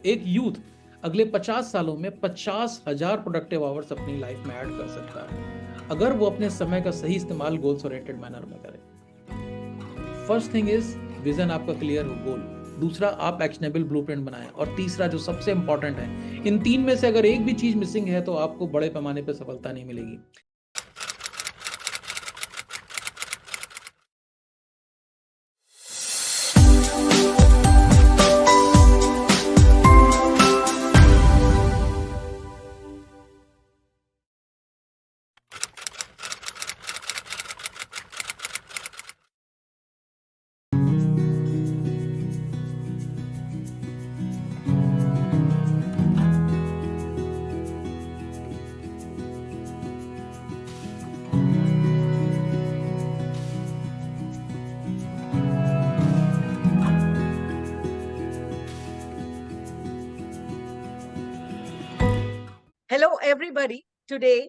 एक यूथ अगले 50 सालों में 50,000 प्रोडक्टिव आवर्स अपनी लाइफ में ऐड कर सकता है अगर वो अपने समय का सही इस्तेमाल गोल्स ओरिएंटेड मैनर में करे। फर्स्ट थिंग इज विजन आपका क्लियर हो, गोल। दूसरा, आप एक्शनेबल ब्लूप्रिंट बनाएं। और तीसरा जो सबसे इंपॉर्टेंट है, इन तीन में से अगर एक भी चीज मिसिंग है तो आपको बड़े पैमाने पर सफलता नहीं मिलेगी। Hello, everybody. Today,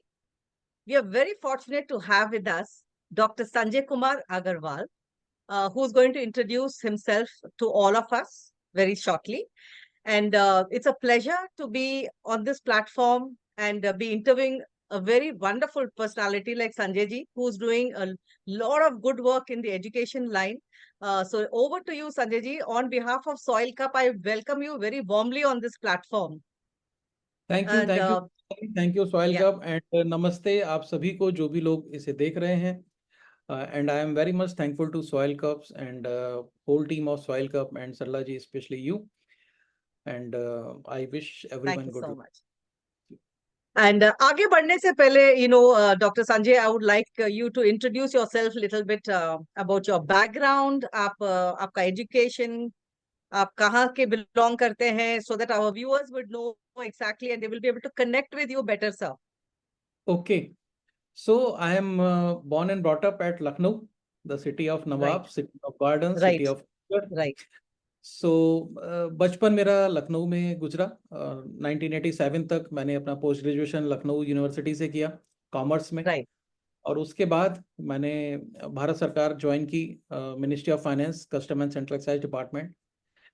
we are very fortunate to have with us Dr. Sanjay Kumar Agarwal, who's going to introduce himself to all of us very shortly. And it's a pleasure to be on this platform and be interviewing a very wonderful personality like Sanjay ji, who's doing a lot of good work in the education line. So over to you, Sanjay ji. On behalf of Soil Cup, I welcome you very warmly on this platform. Thank you, And thank you, thank you soil yeah. Cup, and नमस्ते आप सभी को जो भी लोग इसे देख रहे हैं। And I am very much thankful to soil cups and whole team of soil cup and Sarla ji, specially you, and I wish Thank everyone you good so luck. much. And आगे बढ़ने से पहले, Dr. Sanjay, I would like you to introduce yourself a little bit about your background, आपका education, आप कहाँ के belong करते हैं, so that our viewers would know exactly and they will be able to connect with you better, sir. Okay, so I am born and brought up at Lucknow, the city of Right, Nawab, city of gardens, right, city of culture. right. सो बचपन मेरा लखनऊ में गुजरा। 1987 तक मैंने अपना post graduation Lucknow university से किया, commerce में। Right. और उसके बाद मैंने भारत सरकार ज्वाइन की, ministry of finance, custom and central excise department,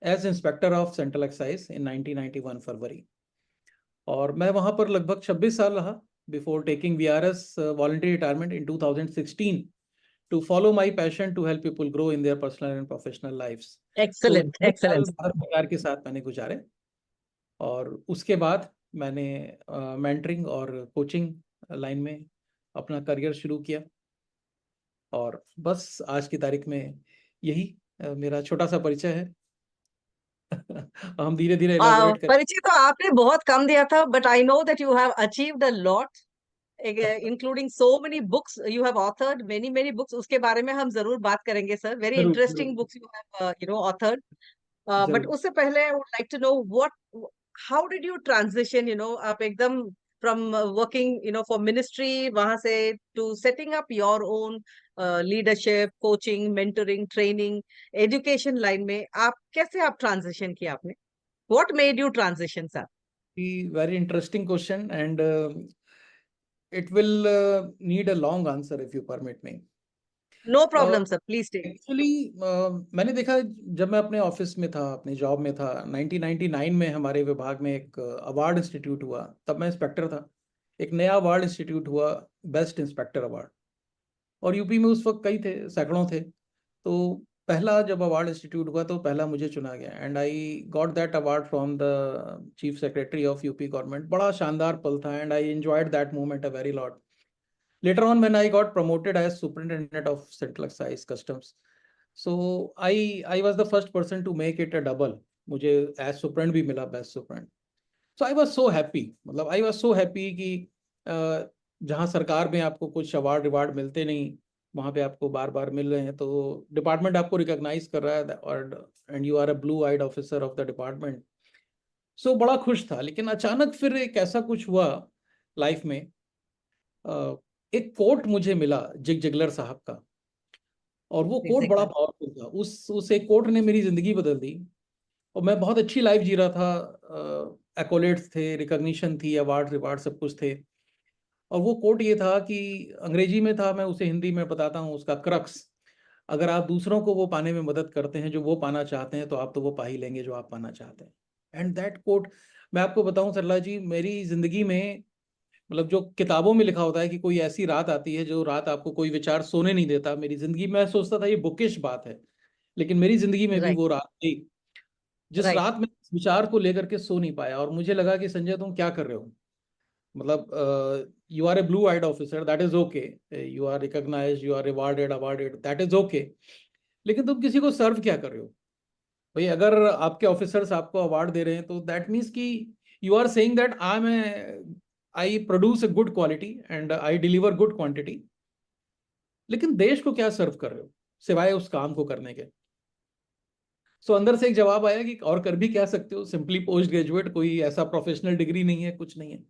as inspector of central excise in 1991 February. और मैं वहाँ पर लगभग 26 साल रहा before taking VRS voluntary retirement in 2016 to follow my passion to help people grow in their personal and professional lives. So Excellent, 26 साल excellent. Bharat सरकार के साथ मैंने गुजारे। और उसके बाद मैंने मेंटरिंग और कोचिंग लाइन में अपना करियर शुरू किया। और बस आज की तारीख में यही मेरा छोटा सा परिचय है। हम धीरे धीरे एलाबोरेट करें। परिचय तो आपने बहुत कम दिया था, but I know that you have achieved a lot. Including so many books you have authored, many books. उसके बारे में हम जरूर बात करेंगे, sir. Very जरूर interesting जरूर books you have authored. But जरूर। उससे पहले I would like to know how did you transition, आप एकदम from working for ministry वहां से to setting up your own leadership, coaching, mentoring, training, education line में आप कैसे transition किया आपने? What made you transition, sir? Very interesting question, and it will need a long answer if you permit me. No problem, sir. Please take. Actually मैंने देखा, जब मैं अपने ऑफिस में था, अपने जॉब में था, 1999 में हमारे विभाग में एक अवार्ड इंस्टीट्यूट हुआ। तब मैं इंस्पेक्टर था। एक नया अवार्ड इंस्टीट्यूट हुआ, बेस्ट इंस्पेक्टर अवार्ड। और यूपी में उस वक्त कई थे, सैकड़ों थे। तो पहला जब अवार्ड इंस्टीट्यूट हुआ तो पहला मुझे चुना गया, and I got that award from the chief secretary of UP government. बड़ा शानदार पल था, and I enjoyed that moment a very lot. Later on, when I got promoted as superintendent of Central Excise Customs, so I was the first person to make it a double. मुझे as superint भी मिला, best superint. So I was so happy. मतलब I was so happy कि जहाँ सरकार में आपको कुछ अवार्ड रिवार्ड मिलते नहीं, वहाँ पे आपको बार बार मिल रहे हैं, तो डिपार्टमेंट आपको रिकॉग्नाइज कर रहा है, और and you are a blue eyed officer of the department. So बड़ा खुश था। लेकिन अचानक फिर एक ऐसा कुछ हुआ लाइफ में। एक कोट मुझे मिला जिग जिगलर साहब का, और वो कोट बड़ा पावरफुल था। उस एक कोट ने मेरी जिंदगी बदल दी, और मैं बहुत अच्छी लाइफ जी रहा था। एक्कोलेट्स थे, रिकॉग्निशन थी, अवार्ड रिवार्ड सब कुछ थे। और वो कोट ये था कि अंग्रेजी में था, मैं उसे हिंदी में बताता हूँ उसका क्रक्स। अगर आप दूसरों को वो पाने में मदद करते हैं जो वो पाना चाहते हैं, तो आप तो वो पा ही लेंगे जो आप पाना चाहते हैं। एंड दैट कोट, मैं आपको बताऊं सरला जी, मेरी जिंदगी में मतलब जो किताबों में लिखा होता है कि कोई ऐसी रात आती है जो रात आपको कोई विचार सोने नहीं देता, मेरी जिंदगी में मैं सोचता था ये बुकिश बात है, लेकिन मेरी जिंदगी में भी राइट, वो रात थी जिस राइट, रात में इस विचार को लेकर के सो नहीं पाया, और मुझे लगा कि संजय तुम क्या कर रहे हो, मतलब you are a blue eyed officer, that is okay, you are recognised, you are rewarded awarded, that is okay, लेकिन तुम किसी को सर्व क्या कर रहे हो भाई? अगर आपके ऑफिसर्स आपको अवार्ड दे रहे हैं तो दैट मीन्स कि you are saying that I produce a good quality and I deliver good quantity, लेकिन देश को क्या सर्व कर रहे हो सिवाय उस काम को करने के? सो अंदर से एक जवाब आया कि और कर भी क्या सकते हो, सिंपली पोस्ट ग्रेजुएट, कोई ऐसा प्रोफेशनल डिग्री नहीं है, कुछ नहीं है।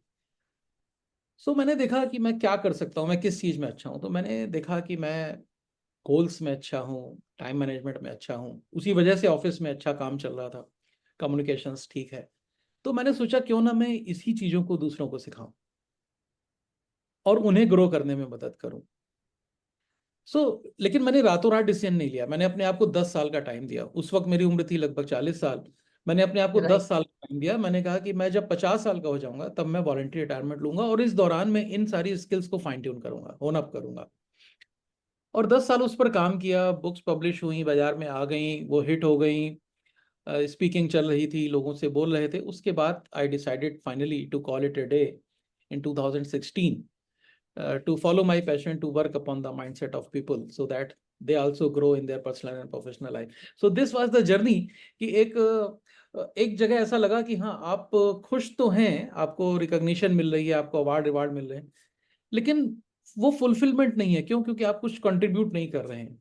सो मैंने देखा कि मैं क्या कर सकता हूँ, मैं किस चीज़ में अच्छा हूँ, तो मैंने देखा कि मैं गोल्स में अच्छा हूँ, टाइम मैनेजमेंट में अच्छा हूँ, उसी वजह से ऑफिस में अच्छा काम चल रहा था, कम्युनिकेशंस ठीक है। तो मैंने सोचा क्यों ना मैं इसी चीज़ों को दूसरों को सिखाऊं और उन्हें ग्रो करने में मदद करूं। लेकिन मैंने रातों रात डिसीजन नहीं लिया, मैंने अपने आप को 10 साल का टाइम दिया। उस वक्त मेरी उम्र थी लगभग 40 साल। मैंने अपने आप को राइट, 10 साल का टाइम दिया, मैंने कहा कि मैं जब 50 साल का हो जाऊंगा तब मैं वॉलंटरी रिटायरमेंट लूंगा, और इस दौरान मैं इन सारी स्किल्स को फाइन ट्यून करूंगा, होन अप करूंगा। और 10 साल उस पर काम किया, बुक्स पब्लिश हुई, बाजार में आ गई, वो हिट हो गई, स्पीकिंग चल रही थी, लोगों से बोल रहे थे। उसके बाद I decided finally to call it a day in 2016, to follow my passion to work upon the mindset of people so that they also grow in their personal and professional life. So this was the journey कि एक जगह ऐसा लगा कि हाँ आप खुश तो हैं, आपको रिकॉग्निशन मिल रही है, आपको अवार्ड रिवार्ड मिल रहे हैं, लेकिन वो फुलफिलमेंट नहीं है। क्यों? क्योंकि आप कुछ कंट्रीब्यूट नहीं कर रहे हैं।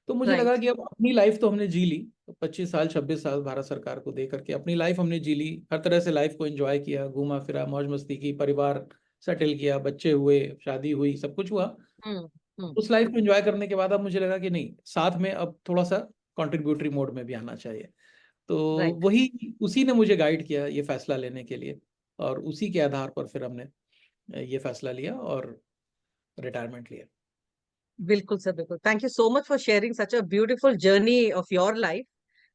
तो मुझे लगा राइट, कि अब अपनी लाइफ तो हमने जी ली, 25 साल 26 साल भारत सरकार को दे करके अपनी लाइफ हमने जी ली, हर तरह से लाइफ को एंजॉय किया, घूमा फिरा, मौज मस्ती की, परिवार सेटल किया, बच्चे हुए, शादी हुई, सब कुछ हुआ। हम्म, हम्म, उस लाइफ को एंजॉय करने के बाद अब मुझे लगा कि नहीं, साथ में अब थोड़ा सा कंट्रीब्यूटरी मोड में भी आना चाहिए। तो राइट। वही उसी ने मुझे गाइड किया ये फैसला लेने के लिए, और उसी के आधार पर फिर हमने ये फैसला लिया और रिटायरमेंट लिया। बिल्कुल सर, बिल्कुल। Thank you so much for sharing such a beautiful journey of your life.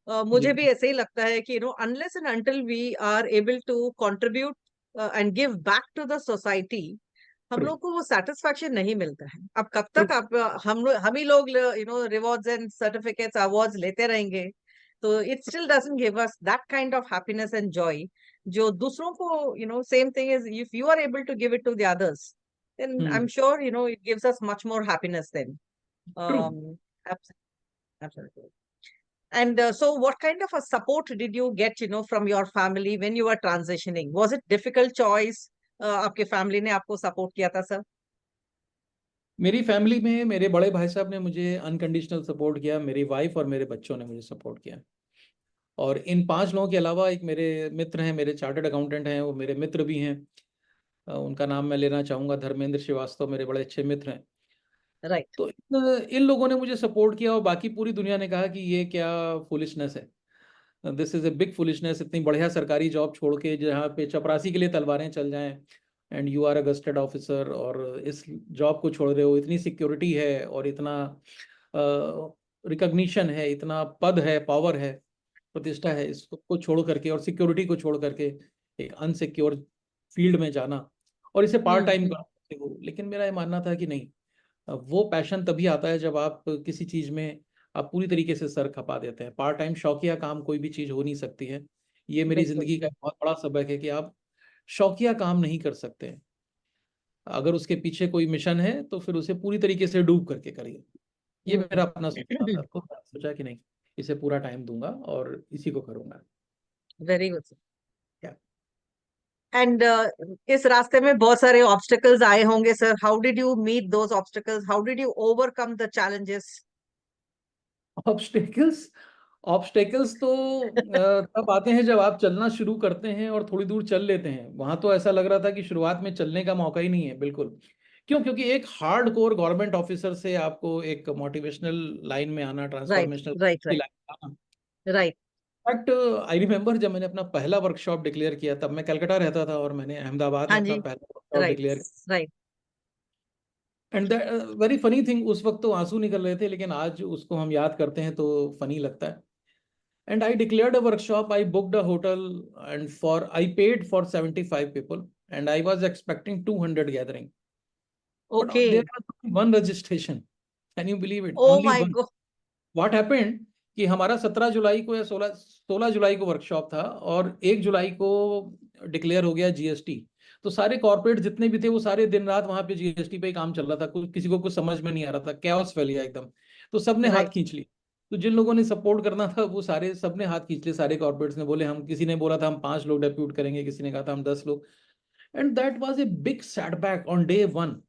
जी। मुझे भी ऐसे ही लगता है कि unless and until we are able to contribute and give back to the society, हम ट्रू। लोग को वो सेटिस्फैक्शन नहीं मिलता है। अब कब ट्रू। तक आप हम ही लोग रिवॉर्ड्स एंड सर्टिफिकेट्स अवार्ड्स लेते रहेंगे, तो it still doesn't give us that kind of happiness and joy जो दूसरों को same thing is if you are able to give it to the others, then I'm hmm. sure it gives us much more happiness then. True. um Absolutely. And so what kind of a support did you get from your family when you were transitioning? Was it difficult choice? आपके family ने आपको support किया था sir? मेरी family में मेरे बड़े भाई साहब ने मुझे अनकंडीशनल सपोर्ट किया, मेरी वाइफ और मेरे बच्चों ने मुझे सपोर्ट किया। और इन 5 लोगों के अलावा एक मेरे मित्र हैं, मेरे चार्टर्ड अकाउंटेंट हैं, वो मेरे मित्र भी हैं। उनका नाम मैं लेना चाहूँगा, धर्मेंद्र श्रीवास्तव, मेरे बड़े अच्छे मित्र हैं। राइट, तो इन लोगों ने मुझे सपोर्ट किया, और बाकी पूरी दुनिया ने कहा कि ये क्या फुलिशनेस है, this is a big foolishness, इतनी बढ़िया सरकारी जॉब छोड़ के जहाँ पे चपरासी के लिए तलवारें चल जाएं, and you are a gazetted officer, और इस जॉब को छोड़ रहे हो, इतनी सिक्योरिटी है और इतना रिकग्निशन है, इतना पद है, पावर है, प्रतिष्ठा है, इसको छोड़ करके और सिक्योरिटी को छोड़ करके एक अनसिक्योर फील्ड में जाना, और इसे पार्ट टाइम कर सकते हो। लेकिन मेरा ये मानना था कि नहीं, वो पैशन तभी आता है जब आप किसी चीज में आप पूरी तरीके से सर खपा देते हैं। पार्ट टाइम शौकिया काम कोई भी चीज हो नहीं सकती है। ये मेरी बिल्कुल। जिंदगी का एक बहुत बड़ा सबक है कि आप शौकिया काम नहीं कर सकते हैं। अगर उसके पीछे कोई मिशन है तो फिर उसे पूरी तरीके से डूब करके करिए। ये मेरा अपना सोचना था, तो मैंने सोचा कि नहीं, इसे पूरा टाइम दूंगा और इसी को करूंगा। Very good sir. क्या? एंड इस रास्ते में बहुत सारे ऑब्स्टिकल्स आए होंगे sir. How did you meet those obstacles? How did you overcome the challenges? Obstacles, obstacles तो तब आते हैं जब आप चलना शुरू करते हैं और थोड़ी दूर चल लेते हैं। वहां तो ऐसा लग रहा था कि शुरुआत में चलने का मौका ही नहीं है बिल्कुल। क्यों? क्योंकि एक हार्ड कोर गवर्नमेंट ऑफिसर से आपको एक मोटिवेशनल लाइन में आना, राइट, ट्रांसफॉर्मेशनल राइट, की राइट, लाइन में आना। राइट। बट आई रिमेम्बर जब मैंने अपना पहला वर्कशॉप डिक्लेयर किया, तब मैं कलकत्ता रहता था और मैंने अहमदाबाद में हाँ अपना जी। पहला workshop right, declare. Right. And very funny thing, उस वक्त तो आंसू निकल रहे थे, लेकिन आज उसको हम याद करते हैं तो फनी लगता है। And I declared a workshop. I booked a hotel, and I paid for 75 people, and I was expecting 200 gathering. But there Okay. was only one registration. Can you believe it? Oh Only my one. God. What happened कि हमारा 17 जुलाई को या 16 जुलाई को workshop था, और 1 जुलाई को declare हो गया जीएसटी। तो सारे कॉर्पोरेट जितने भी थे वो सारे दिन रात वहां पे जीएसटी पे ही काम चल रहा था, किसी को कुछ समझ में नहीं आ रहा था, कैओस फैल गया एकदम। तो सबने हाथ Right. खींच लिए। तो जिन लोगों ने सपोर्ट करना था वो सारे सबने हाथ खींच लिए, सारे कॉर्पोरेट्स ने बोले हम, किसी ने बोला था हम 5 लोग डेप्यूट करेंगे, किसी ने कहा था हम 10 लोग। And that was a big setback on day one.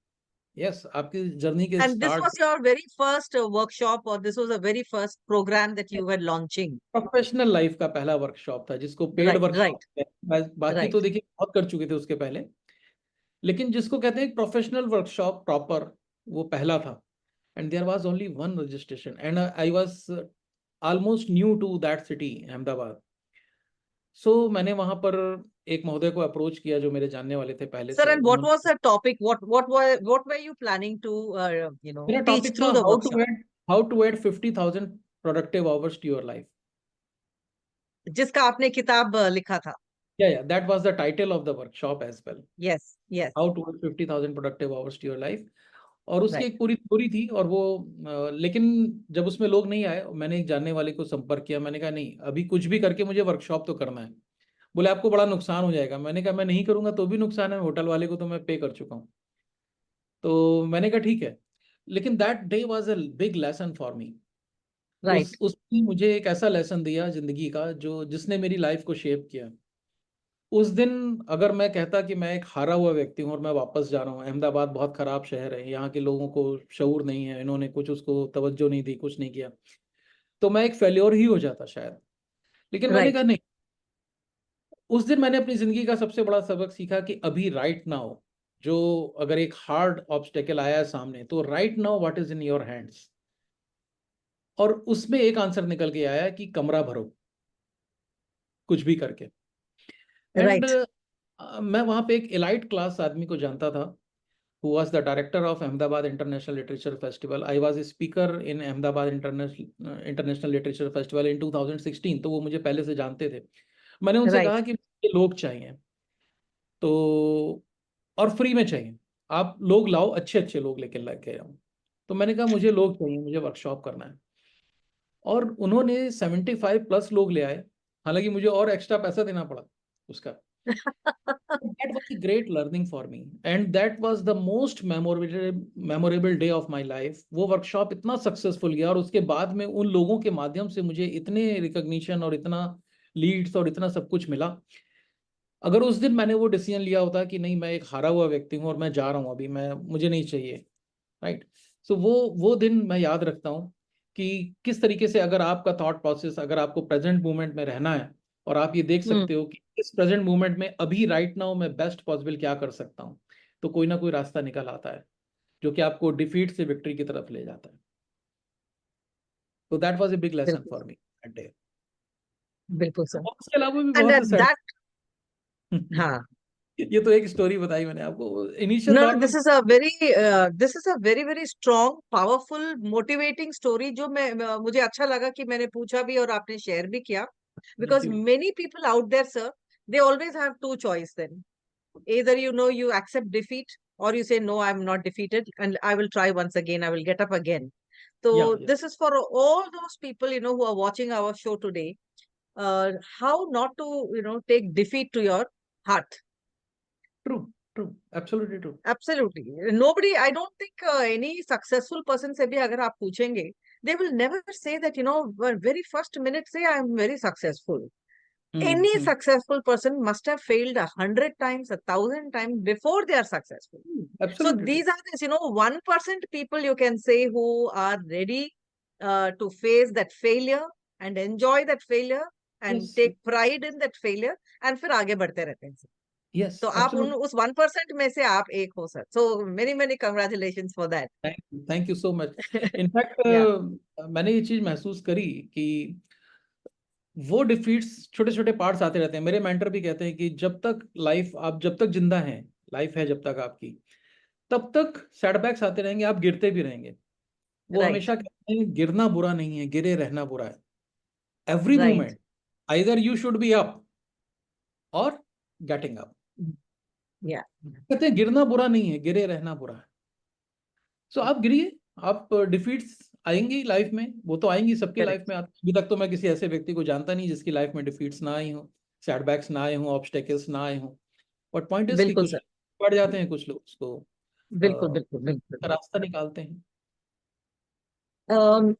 Yes, आपकी जर्नी के And this was start. your very first workshop, or this was a very first program that you were launching? Professional life का पहला workshop था, जिसको paid Right, right, workshop, बाकी right. तो देखिए बहुत कर चुके थे उसके पहले, लेकिन जिसको कहते हैं प्रोफेशनल वर्कशॉप प्रॉपर, वो पहला था। And there was only one registration, and I was almost new to that city, Ahmedabad. So मैंने वहां पर एक महोदय को अप्रोच किया जो मेरे जानने वाले थे पहले Sir, से। and what उन्होंने, was the topic? What were you planning to मेरा teach टॉपिक था through the workshop? How to add 50,000 productive hours to your life. जिसका आपने किताब लिखा था? या that was the title of the workshop as well. Yes, yes, how to add 50,000 productive hours to your life. और उसकी right. एक पूरी थ्योरी थी, और वो लेकिन जब उसमें लोग नहीं आए, मैंने एक जानने वाले को संपर्क किया। मैंने कहा नहीं, अभी कुछ भी करके मुझे वर्कशॉप तो करना है। बोले आपको बड़ा नुकसान हो जाएगा। मैंने कहा मैं नहीं करूंगा तो भी नुकसान है, होटल वाले को तो मैं पे कर चुका हूँ। तो मैंने कहा ठीक है। लेकिन that day was a big lesson for me. Right. उसने मुझे एक ऐसा लेसन दिया जिंदगी का, जो जिसने मेरी लाइफ को शेप किया। उस दिन अगर मैं कहता कि मैं एक हारा हुआ व्यक्ति हूँ और मैं वापस जा रहा हूँ, अहमदाबाद बहुत खराब शहर है, यहाँ के लोगों को शऊर नहीं है, इन्होंने कुछ उसको तवज्जो नहीं दी, कुछ नहीं किया, तो मैं एक फेल्योर ही हो जाता शायद। लेकिन मैंने Right. कहा नहीं। उस दिन मैंने अपनी जिंदगी का सबसे बड़ा सबक सीखा कि अभी राइट नाउ, जो अगर एक हार्ड ऑब्स्टेकल आया है सामने, तो right now what is in your hands. और उसमें एक आंसर निकल के आया कि कमरा भरो, कुछ भी करके। And Right. मैं वहाँ पे एक एलाइट क्लास आदमी को जानता था, who was the director of Ahmedabad International Literature Festival. I was a speaker in Ahmedabad International Literature Festival in 2016, तो वो मुझे पहले से जानते थे। मैंने उनसे Right. कहा कि मुझे लोग चाहिए, तो और फ्री में चाहिए, आप लोग लाओ, अच्छे अच्छे लोग लेके लगे आओ। तो मैंने कहा मुझे लोग चाहिए, मुझे वर्कशॉप करना है। और उन्होंने 75 प्लस लोग ले आए, हालांकि मुझे और एक्स्ट्रा पैसा देना पड़ा उसका। That was a great learning for me, and that was the most memorable day of my life. वो वर्कशॉप इतना सक्सेसफुल गया, और उसके बाद में उन लोगों के माध्यम से मुझे इतने रिकॉग्निशन और इतना लीड्स और इतना सब कुछ मिला। अगर उस दिन मैंने वो डिसीजन लिया होता कि नहीं, मैं एक हारा हुआ व्यक्ति हूँ और मैं जा रहा हूँ अभी, मैं मुझे नहीं चाहिए, राइट। सो वो दिन मैं याद रखता हूँ कि किस तरीके से अगर आपका थॉट प्रोसेस, अगर आपको प्रेजेंट मोमेंट में रहना है, और आप ये देख Hmm. सकते हो कि इस प्रेजेंट मोमेंट में अभी राइट नाउ मैं बेस्ट पॉसिबल क्या कर सकता हूँ, तो कोई ना कोई रास्ता निकल आता है जो कि आपको डिफीट से विक्ट्री की तरफ ले जाता है। तो that was a big lesson बिल्कुल, फॉर मी दैट डे। बिल्कुल सर. उसके अलावा भी And बहुत से सैड। that, हाँ. ये तो एक स्टोरी बताई मैंने आपको, इनिशियल No, दौर no, में। this is a very, very strong, powerful, motivating story जो मुझे अच्छा लगा कि मैंने पूछा भी और आपने शेयर भी किया. Thank Because you. many people out there, sir, they always have two choice then. Either you accept defeat, or you say no, I'm not defeated and I will try once again, I will get up again. या So this is for all those people who are watching our show today. How not to take defeat to your heart. True, true, absolutely true. Absolutely. Nobody, I don't think any successful person से भी अगर आप पूछेंगे, they will never say that, very first minute say I am very successful. Any successful person must have failed 100 times, 1,000 times before they are successful. So absolutely true. these are this, 1% people you can say who are ready to face that failure and enjoy that failure and yes, take pride in that failure and फिर आगे बढ़ते रहते हैं. Yes, तो आप absolutely. उस 1% में से आप एक हो sir. So many many congratulation for that. Thank you so much. In fact या. मैंने ये चीज महसूस करी कि वो डिफीट्स छोटे छोटे पार्ट्स आते रहते हैं। मेरे मेंटर भी कहते हैं कि जब तक लाइफ, आप जब तक जिंदा हैं, लाइफ है जब तक आपकी, तब तक सेटबैक्स आते रहेंगे, आप गिरते भी रहेंगे। वो राइट. हमेशा कहते हैं गिरना बुरा नहीं है, गिरे रहना बुरा है। Every Right. Moment either you should be up और गेटिंग अप। Yeah. कहते हैं गिरना बुरा नहीं है, गिरे रहना बुरा है। सो आप गिरिए, आप डिफीट्स आएंगी लाइफ में, वो तो आएंगी, सबकी लाइफ Correct. में अभी तक तो मैं किसी ऐसे व्यक्ति को जानता नहीं जिसकी लाइफ में डिफीट्स ना आई हो, सेटबैक्स ना आए हों, ऑब्स्टेकल्स ना आए हों। बट पॉइंट इज कि बिल्कुल कुछ सर, बढ़ जाते हैं, कुछ लोग उसको बिल्कुल बिल्कुल बिल्कुल। रास्ता निकालते हैं। Um,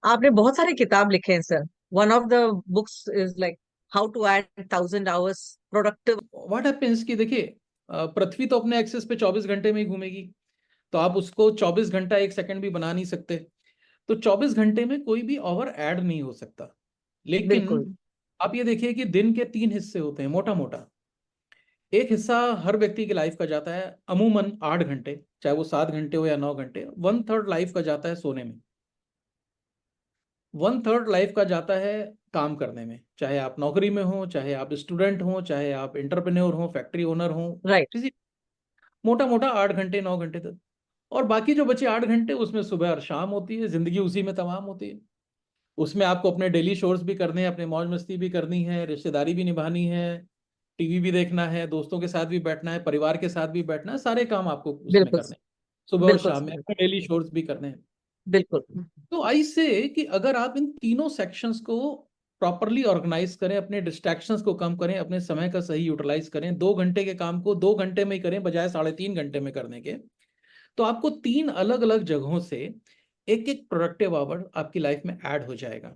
आपने बहुत सारे किताब लिखे हैं sir. One of the books is like how to add 1000 hours productive. What happens कि देखिए, पृथ्वी तो अपने एक्सेस पे 24 घंटे में ही घूमेगी, तो आप उसको 24 घंटा 1 सेकंड भी बना नहीं सकते। तो 24 घंटे में कोई भी ओवर ऐड नहीं हो सकता। लेकिन बिल्कुल आप ये देखिए कि दिन के 3 हिस्से होते हैं मोटा मोटा। एक हिस्सा हर व्यक्ति की लाइफ का जाता है अमूमन 8 घंटे, चाहे वो 7 घंटे हो या 9 घंटे। 1/3 लाइफ का जाता है सोने में, 1/3 लाइफ का जाता है काम करने में, चाहे आप नौकरी में हो, चाहे आप स्टूडेंट हो, चाहे आप एंटरप्रेन्योर हो, फैक्ट्री ओनर हो, राइट। किसी मोटा मोटा 8 घंटे 9 घंटे तक। और बाकी जो बचे 8 घंटे, उसमें सुबह और शाम होती है, जिंदगी उसी में तमाम होती है। उसमें आपको अपने डेली शोर्स भी करने हैं, अपने मौज मस्ती भी करनी है, रिश्तेदारी भी निभानी है, टीवी भी देखना है, दोस्तों के साथ भी बैठना है, परिवार के साथ भी बैठना है, सारे काम आपको उसमें बिल्कुल करने हैं, सुबह और बिल्कुल शाम में सर, अपने डेली शोर्स भी करने हैं। बिल्कुल तो आई से कि अगर आप इन तीनों सेक्शंस को प्रॉपरली ऑर्गेनाइज करें, अपने डिस्ट्रैक्शंस को कम करें, अपने समय का सही यूटिलाइज करें, 2 घंटे के काम को 2 घंटे में ही करें बजाय 3.5 घंटे में करने के, तो आपको 3 अलग अलग जगहों से एक एक प्रोडक्टिव आवर आपकी लाइफ में ऐड हो जाएगा।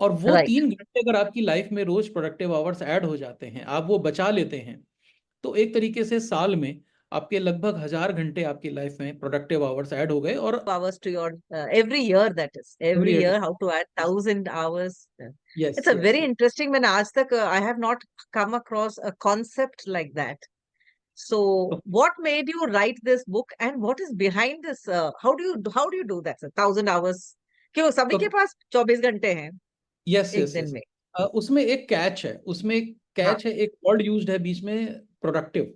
और वो राइट। 3 घंटे अगर आपकी लाइफ में रोज प्रोडक्टिव आवर्स ऐड हो जाते हैं, आप वो बचा लेते हैं, तो एक तरीके से साल में आपके लगभग 1000 घंटे आपकी लाइफ में प्रोडक्टिव आवर्स ऐड हो गए। और Hours to your every year, that is every every year how to add 1000 hours. Yes It's a yes very interesting, मैंने आज तक I have not come across a concept like that. So what made you write this book and what is behind this? How do you do that, sir? 1000 hours. क्यों सभी तो के पास 24 घंटे हैं yes एक यस दिन यस में? उसमें एक कैच है, उसमें एक हाँ, कैच है, एक वर्ड यूज्ड है बीच में, productive.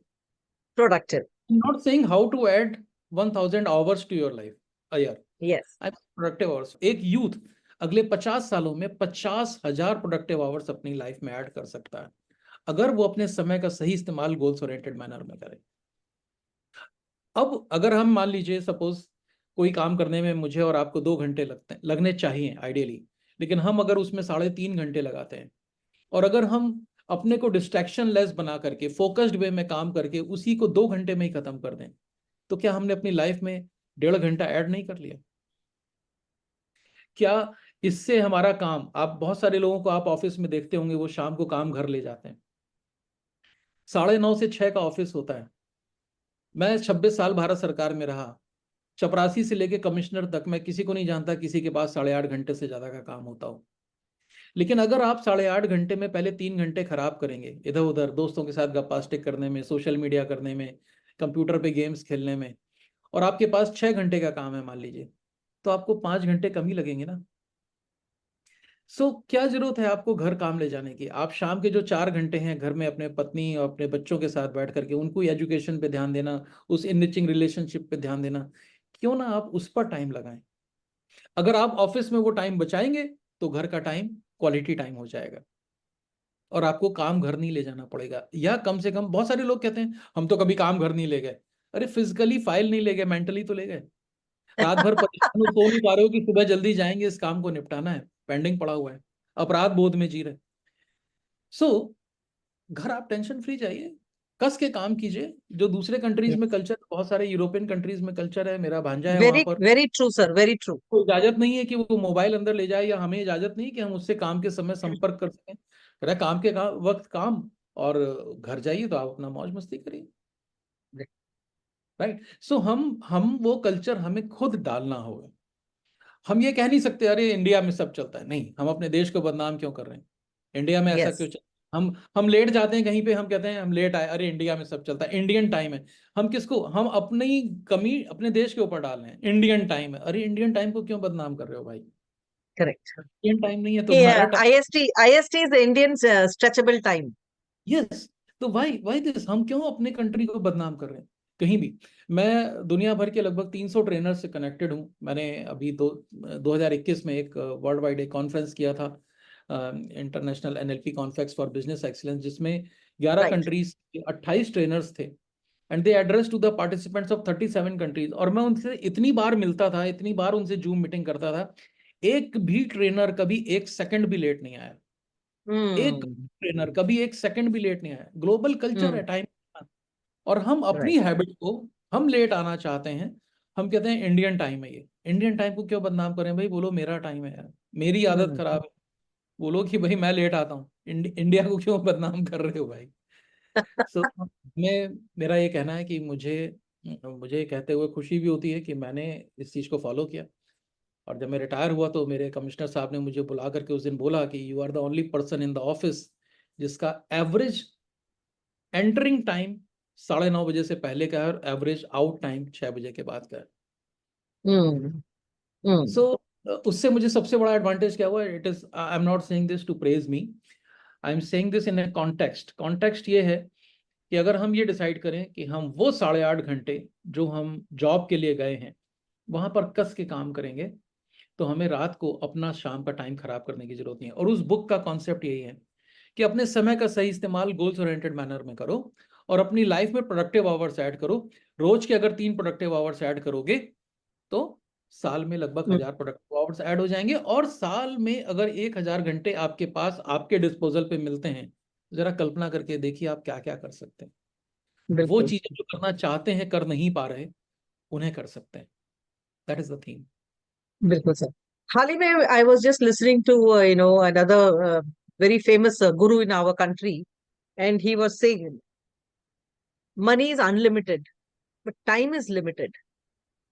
Productive. Not saying how to add 1000 hours to your life a year, yes, I productive hours. एक यूथ अगले 50 सालों में 50,000 प्रोडक्टिव आवर्स अपनी लाइफ में ऐड कर सकता है, अगर वो अपने समय का सही इस्तेमाल गोल्स ओरिएंटेड मैनर में करे। अब अगर हम मान लीजिए सपोज कोई काम करने में मुझे और आपको 2 घंटे लगने चाहिए आइडियली, लेकिन हम अगर उसमें 3.5 घंटे लगाते हैं, और अगर हम अपने को डिस्ट्रैक्शन लेस बना करके फोकस्ड वे में काम करके उसी को 2 घंटे में ही खत्म कर दें, तो क्या हमने अपनी लाइफ में 1.5 घंटा ऐड नहीं कर लिया? क्या इससे हमारा काम, आप बहुत सारे लोगों को आप ऑफिस में देखते होंगे, वो शाम को काम घर ले जाते हैं, 9:30 से 6 का ऑफिस होता है। मैं 26 साल भारत सरकार में रहा, चपरासी से लेके कमिश्नर तक मैं किसी को नहीं जानता किसी के पास 8.5 घंटे से ज्यादा का काम होता हो। लेकिन अगर आप 8.5 घंटे में पहले 3 घंटे खराब करेंगे इधर उधर दोस्तों के साथ गप्पास्टिक करने में, सोशल मीडिया करने में, कंप्यूटर पे गेम्स खेलने में, और आपके पास 6 घंटे का काम है मान लीजिए, तो आपको 5 घंटे कम ही लगेंगे ना। क्या जरूरत है आपको घर काम ले जाने की? आप शाम के जो 4 घंटे हैं घर में अपने पत्नी और अपने बच्चों के साथ बैठ करके उनको एजुकेशन पे ध्यान देना, उस इनरिचिंग रिलेशनशिप पे ध्यान देना, क्यों ना आप उस पर टाइम लगाएं। अगर आप ऑफिस में वो टाइम बचाएंगे तो घर का टाइम क्वालिटी टाइम हो जाएगा, और आपको काम घर नहीं ले जाना पड़ेगा। या कम से कम, बहुत सारे लोग कहते हैं हम तो कभी काम घर नहीं ले गए। अरे फिजिकली फाइल नहीं ले गए, मेंटली तो ले गए। रात भर परेशान हो, सो नहीं पा रहे हो कि सुबह जल्दी जाएंगे, इस काम को निपटाना है, पेंडिंग पड़ा हुआ है, अपराध बोध में जी रहे। सो घर आप टेंशन फ्री जाइए, कस के काम कीजिए। जो दूसरे कंट्रीज में कल्चर, बहुत सारे यूरोपियन कंट्रीज में कल्चर है, मेरा भांजा है वहां वेरी पर, very true sir, very true. को इजाजत नहीं है कि वो मोबाइल अंदर ले जाए, या हमें इजाजत नहीं कि हम उससे काम के समय संपर्क कर सकें। अरे काम के वक्त काम, और घर जाइए तो आप अपना मौज मस्ती करिए। राइट। हम वो कल्चर हमें खुद डालना होगा। हम ये कह नहीं सकते अरे इंडिया में सब चलता है, नहीं, हम अपने देश को बदनाम क्यों कर रहे हैं? इंडिया में ऐसा क्यों यस, चलता है? हम लेट जाते हैं कहीं पे, हम कहते हैं हम लेट आए, अरे इंडिया में सब चलता है, इंडियन टाइम है। हम अपनी कमी अपने देश के ऊपर डाल रहे हैं, इंडियन टाइम है। अरे इंडियन टाइम को क्यों बदनाम कर रहे हो भाई? करेक्ट। इंडियन टाइम नहीं है तुम्हारा time. IST is the Indian stretchable time. Yes. तो वाई वाई दिस, हम क्यों अपने कंट्री को बदनाम कर रहे हैं? कहीं भी। मैं दुनिया भर के लगभग 300 ट्रेनर से कनेक्टेड हूँ। मैंने अभी 2021 में एक वर्ल्ड वाइड एक कॉन्फ्रेंस किया था, international NLP conference for business excellence, जिसमें 11 Right. कंट्रीज के 28 ट्रेनर्स थे, and they address to the participants of 37 countries. और मैं उनसे इतनी बार मिलता था, इतनी बार उनसे जूम मीटिंग करता था, एक भी ट्रेनर कभी एक सेकंड भी लेट नहीं आया। एक Hmm. ट्रेनर कभी एक सेकंड भी लेट नहीं आया। ग्लोबल कल्चर है Hmm. टाइम। और हम Right. अपनी हैबिट को, हम लेट आना चाहते हैं। हम कहते हैं इंडियन टाइम है ये। इंडियन टाइम को क्यों बदनाम करें भाई, बोलो मेरा टाइम है यार, मेरी आदत Hmm. खराब है। बोलो कि भाई मैं लेट आता हूँ, इंडिया को क्यों बदनाम कर रहे हो भाई। सो मैं, मेरा ये कहना है कि मुझे मुझे कहते हुए खुशी भी होती है कि मैंने इस चीज़ को फॉलो किया। और जब मैं रिटायर हुआ तो मेरे कमिश्नर साहब ने मुझे बुला करके उस दिन बोला कि you are the only person in the office जिसका एवरेज एंटरिंग टाइम 9:30 बजे से पहले का है और एवरेज आउट टाइम 6 बजे के बाद का है। Hmm. सो Hmm. उससे मुझे सबसे बड़ा एडवांटेज क्या हुआ, it is, I am not saying this to praise me, I am saying this in a context. Context ये है कि अगर हम ये डिसाइड करें कि हम वो 8.5 घंटे जो हम जॉब के लिए गए हैं वहां पर कस के काम करेंगे, तो हमें रात को अपना शाम का टाइम खराब करने की जरूरत नहीं है। और उस बुक का कॉन्सेप्ट यही है कि अपने समय का सही इस्तेमाल गोल्स ओरिएंटेड मैनर में करो और अपनी लाइफ में प्रोडक्टिव आवर्स ऐड करो। रोज के अगर 3 प्रोडक्टिव आवर्स ऐड करोगे तो साल में लगभग Hmm. 1000 प्रोडक्टिव आवर्स ऐड हो जाएंगे। और साल में अगर 1000 घंटे आपके पास आपके डिस्पोजल पे मिलते हैं, जरा कल्पना करके देखिए आप क्या क्या कर सकते हैं। वो बिल्कुल चीजें जो करना चाहते हैं कर नहीं पा रहे, उन्हें कर सकते हैं। That is the theme. बिल्कुल सर। हाल ही में I was just listening to another very famous guru in our country, and he was saying money is unlimited but time is limited.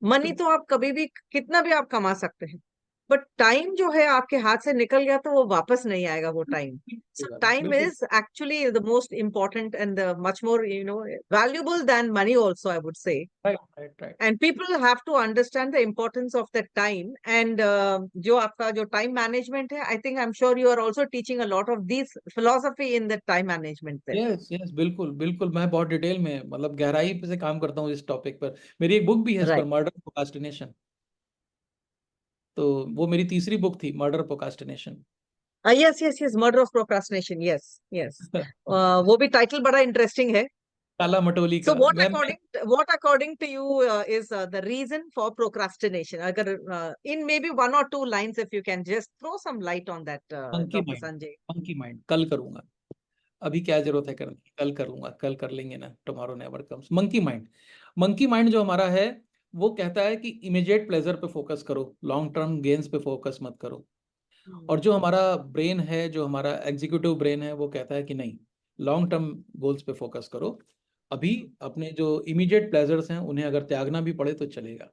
Money तो आप कभी भी कितना भी आप कमा सकते हैं, बट टाइम जो है आपके हाथ से निकल गया तो वो वापस नहीं आएगा वो टाइम। सो टाइम बिल्कुल is actually the most important and the much more valuable than money also, I would say. Right right right. And people have to understand the importance of that time, and जो आपका जो time management है, I think I'm sure you are also teaching a lot of these philosophy in the time management there. Yes yes, बिल्कुल बिल्कुल, मैं बहुत detail में, मतलब गहराई से काम करता हूँ इस टॉपिक पर। मेरी एक बुक भी है इस पर, Right. Murder procrastination. तो वो मेरी तीसरी बुक थी, murder procrastination. Yes, yes, yes, murder of procrastination, yes, yes. वो भी टाइटल बड़ा इंटरेस्टिंग है। काला मटोली So का मैं what according to you is the reason for procrastination? अगर in maybe one or two lines, if you can just throw some light on that, monkey Dr. Mind, Sanjay. Monkey mind कल करूंगा। अभी क्या जरूरत है करने की, कल करूंगा, कल कर लेंगे ना, tomorrow never comes. Monkey mind, monkey mind जो हमारा है वो कहता है कि इमीडिएट प्लेजर पे फोकस करो, लॉन्ग टर्म गेन्स पे फोकस मत करो। और जो हमारा ब्रेन है, जो हमारा एग्जीक्यूटिव ब्रेन है, वो कहता है कि नहीं, लॉन्ग टर्म गोल्स पे फोकस करो। अभी अपने जो इमीडिएट प्लेजर्स हैं उन्हें अगर त्यागना भी पड़े तो चलेगा।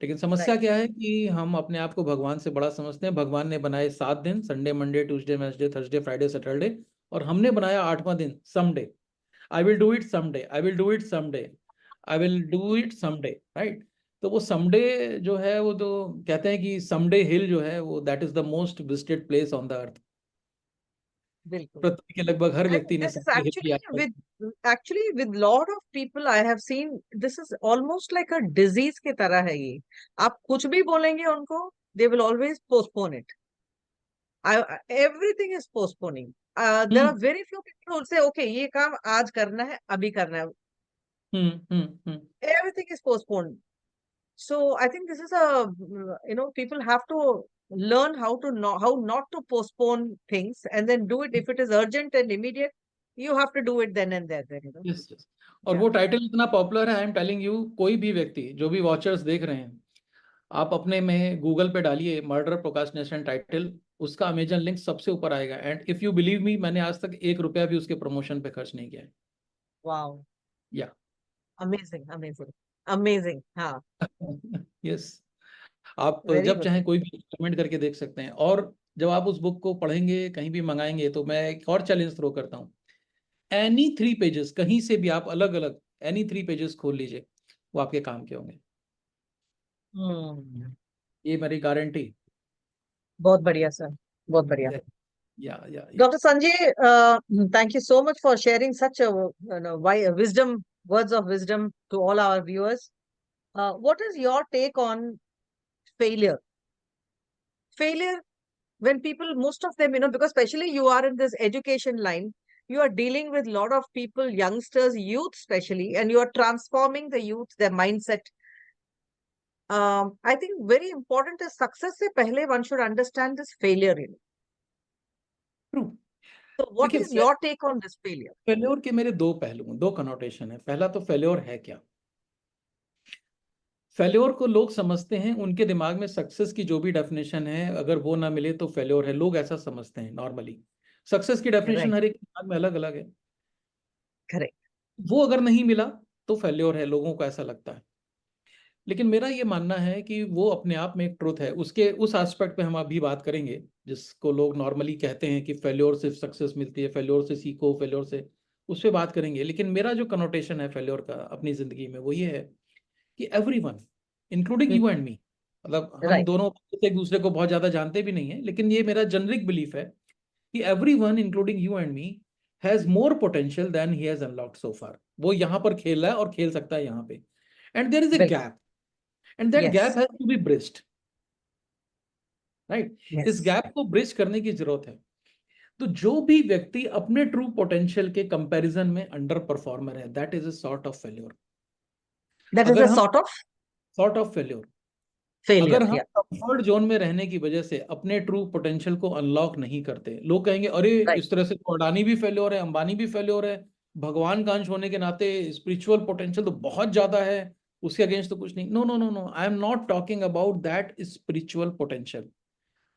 लेकिन समस्या Right. क्या है कि हम अपने आप को भगवान से बड़ा समझते हैं। भगवान ने बनाए 7 दिन, Sunday Monday Tuesday Wednesday Thursday Friday Saturday, और हमने बनाया 8वां दिन someday. I will do it someday, I will do it someday, I will do it someday, right. तो वो समडे जो है, वो तो कहते हैं कि समडे हिल जो है वो that is the most visited place on the earth. बिल्कुल। पृथ्वी के लगभग हर And व्यक्ति ने this is समडे हिल किया है। actually with lot of people I have seen, this is almost like a disease की तरह है ये। आप कुछ भी बोलेंगे उनको, they will always postpone it. Everything is postponing. There hmm are very few people who will say, okay, ये काम आज करना है, अभी करना है। हम्म। Everything is postponed. So I think this is a, people have to learn how to know how not to postpone things, and then do it if it is urgent and immediate. You have to do it then and there. Then. Yes yes. और Yeah. वो title इतना popular है, I am telling you, कोई भी व्यक्ति, जो भी watchers देख रहे हैं, आप अपने में गूगल पे डालिए मर्डर प्रोक्रास्टिनेशन टाइटल, उसका अमेजन लिंक सबसे ऊपर आएगा। And if you believe me, मैंने आज तक 1 रुपया भी उसके प्रमोशन पे खर्च नहीं किया है। Wow. या Amazing. Amazing. Amazing. हाँ. यस। आप Very जब good. चाहें कोई भी कमेंट करके देख सकते हैं। और जब आप उस बुक को पढ़ेंगे, कहीं भी मंगाएंगे, तो मैं एक और चैलेंज थ्रो करता हूँ, एनी 3 पेजेस कहीं से भी आप अलग अलग एनी 3 पेजेस खोल लीजिए, वो आपके काम के होंगे, Hmm. ये मेरी गारंटी। बहुत बढ़िया सर. बहुत बढ़िया. या Dr. Sanjay, thank you so much for sharing such a wisdom words of wisdom to all our viewers. What is your take on failure? Failure, when people, most of them, because especially you are in this education line, you are dealing with a lot of people, youngsters, youth especially, and you are transforming the youth, their mindset. I think very important is success se pehle one should understand this failure. True. So what देखिए, is your take on this failure? Failure के मेरे दो पहलू हैं, दो connotation है। पहला तो फेल्योर है क्या। फेल्योर को लोग समझते हैं, उनके दिमाग में सक्सेस की जो भी डेफिनेशन है, अगर वो ना मिले तो फेल्योर है, लोग ऐसा समझते हैं नॉर्मली। सक्सेस की डेफिनेशन Right, हर एक दिमाग में अलग अलग है। correct. वो अगर नहीं मिला तो फेल्योर है, लोगों को ऐसा लगता है। लेकिन मेरा ये मानना है कि वो अपने आप में एक ट्रुथ है। उसके उस एस्पेक्ट पे हम अभी बात करेंगे जिसको लोग नॉर्मली कहते हैं कि फेल्योर से सक्सेस मिलती है, फेल्योर से सीखो, फेल्योर से, उस पर बात करेंगे। लेकिन मेरा जो कनोटेशन है फेल्योर का अपनी जिंदगी में वो ये है कि everyone including Mm, you and मी, मतलब हम right. दोनों एक दूसरे को बहुत ज्यादा जानते भी नहीं है, लेकिन ये मेरा जेनरिक बिलीफ है कि everyone including you and me has more potential than he has unlocked so far. वो यहाँ पर खेल रहा है और खेल सकता है यहाँ पे, and there is a Bill. Gap, and that gap Yes, has to be bridged, right. इस yes. गैप को ब्रिज करने की जरूरत है। तो जो भी व्यक्ति अपने ट्रू पोटेंशियल के कंपैरिजन में अंडर परफॉर्मर है, that is a sort of failure. That is अगर a हम sort of sort of failure, failure. अगर हम Yeah, कंफर्ट जोन में रहने की वजह से अपने ट्रू पोटेंशियल को अनलॉक नहीं करते, लोग कहेंगे अरे right. इस तरह से तो अडानी भी फेल्योर है, अंबानी भी फेल्योर है, भगवान का अंश होने के नाते स्पिरिचुअल पोटेंशियल तो बहुत ज्यादा है, उसके अगेंस्ट तो कुछ नहीं। No no no no, I am not talking about that spiritual potential.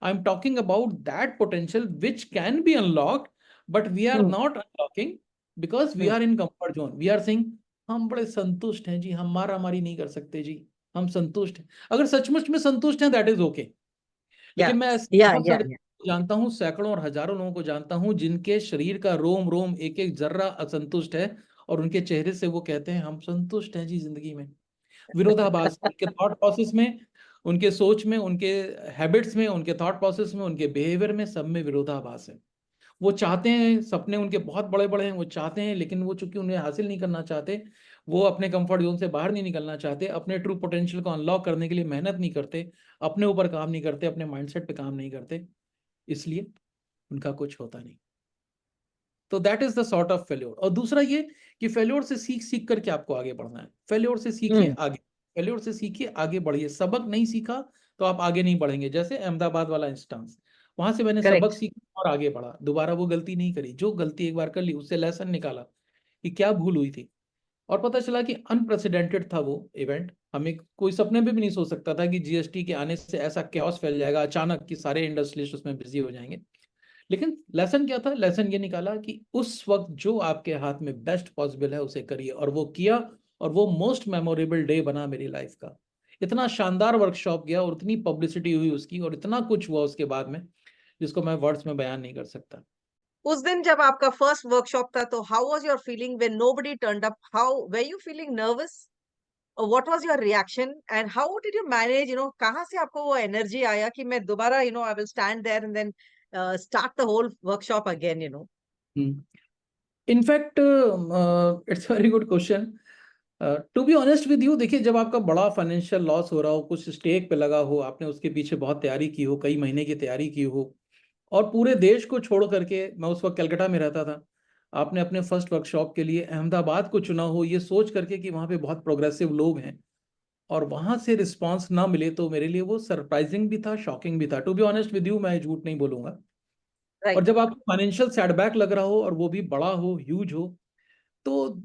I am talking about that potential which can be unlocked, but we are Hmm, not unlocking because we hmm. Are in comfort zone. We are saying हम बड़े संतुष्ट हैं जी, हम मारा मारी नहीं कर सकते जी, हम संतुष्ट हैं। अगर सचमुच में संतुष्ट हैं दैट इज ओके। Yeah, लेकिन मैं ऐसे yeah, बहुत yeah, सारे yeah. लोगों को जानता हूँ, सैकड़ों और हजारों लोगों को जानता हूँ जिनके शरीर का रोम रोम एक एक जर्रा असंतुष्ट है, और उनके चेहरे से वो कहते हैं हम संतुष्ट हैं जी जिंदगी में। विरोधाभास उनके थॉट प्रोसेस में, उनके सोच में, उनके हैबिट्स में, उनके थॉट प्रोसेस में, उनके बिहेवियर में, सब में विरोधाभास है। वो चाहते हैं, सपने उनके बहुत बड़े बड़े हैं, वो चाहते हैं, लेकिन वो चूंकि उन्हें हासिल नहीं करना चाहते, वो अपने कंफर्ट जोन से बाहर नहीं निकलना चाहते, अपने ट्रू पोटेंशियल को अनलॉक करने के लिए मेहनत नहीं करते, अपने ऊपर काम नहीं करते, अपने माइंडसेट पे काम नहीं करते, इसलिए उनका कुछ होता नहीं। तो that is the sort of failure. और दूसरा ये कि फेल्योर से सीख सीख करके आपको आगे बढ़ना है। फेल्योर से सीखिए Hmm, आगे, फेल्योर से सीखिए आगे बढ़िए। सबक नहीं सीखा तो आप आगे नहीं बढ़ेंगे। जैसे अहमदाबाद वाला इंस्टेंस, वहां से मैंने सबक correct. सीखा और आगे बढ़ा, दोबारा वो गलती नहीं करी। जो गलती एक बार कर ली उससे लेसन निकाला कि क्या भूल हुई थी, और पता चला कि अनप्रेसिडेंटेड था वो इवेंट। हमें कोई सपने में भी नहीं सोच सकता था कि जीएसटी के आने से ऐसा कैओस फैल जाएगा अचानक कि सारे इंडस्ट्रियलिस्ट उसमें बिजी हो जाएंगे। लेकिन लेसन क्या था, लेसन ये निकाला कि उस वक्त जो आपके हाथ में बेस्ट पॉसिबल है उसे करिए, और वो किया, और वो मोस्ट मेमोरेबल डे बना मेरी लाइफ का। इतना शानदार वर्कशॉप गया और इतनी पब्लिसिटी हुई उसकी, और इतना कुछ हुआ उसके बाद में जिसको मैं वर्ड्स में बयान नहीं कर सकता। उस दिन जब आपका फर्स्ट वर्कशॉप था, तो how was your feeling when nobody turned up? How were you feeling nervous? और what was your reaction and how did you manage? कहाँ से आपको वो एनर्जी आया कि मैं दोबारा I will stand there and then start the whole workshop again? In fact it's very good question. To be honest with you, देखिए जब आपका बड़ा फाइनेंशियल लॉस हो रहा हो, कुछ स्टेक पे लगा हो, आपने उसके पीछे बहुत तैयारी की हो, कई महीने की तैयारी की हो, और पूरे देश को छोड़ करके, मैं उस वक्त कलकत्ता में रहता था, आपने अपने फर्स्ट वर्कशॉप के लिए अहमदाबाद को चुना हो, ये सोच करके कि वहाँ पे बहुत प्रोग्रेसिव लोग हैं, और वहाँ से रिस्पांस ना मिले, तो मेरे लिए वो सरप्राइजिंग भी था, शॉकिंग भी था। To be honest with you, मैं झूठ नहीं बोलूंगा। और राइट, जब आपको फाइनेंशियल सेटबैक लग रहा हो और वो भी बड़ा हो, ह्यूज हो, तो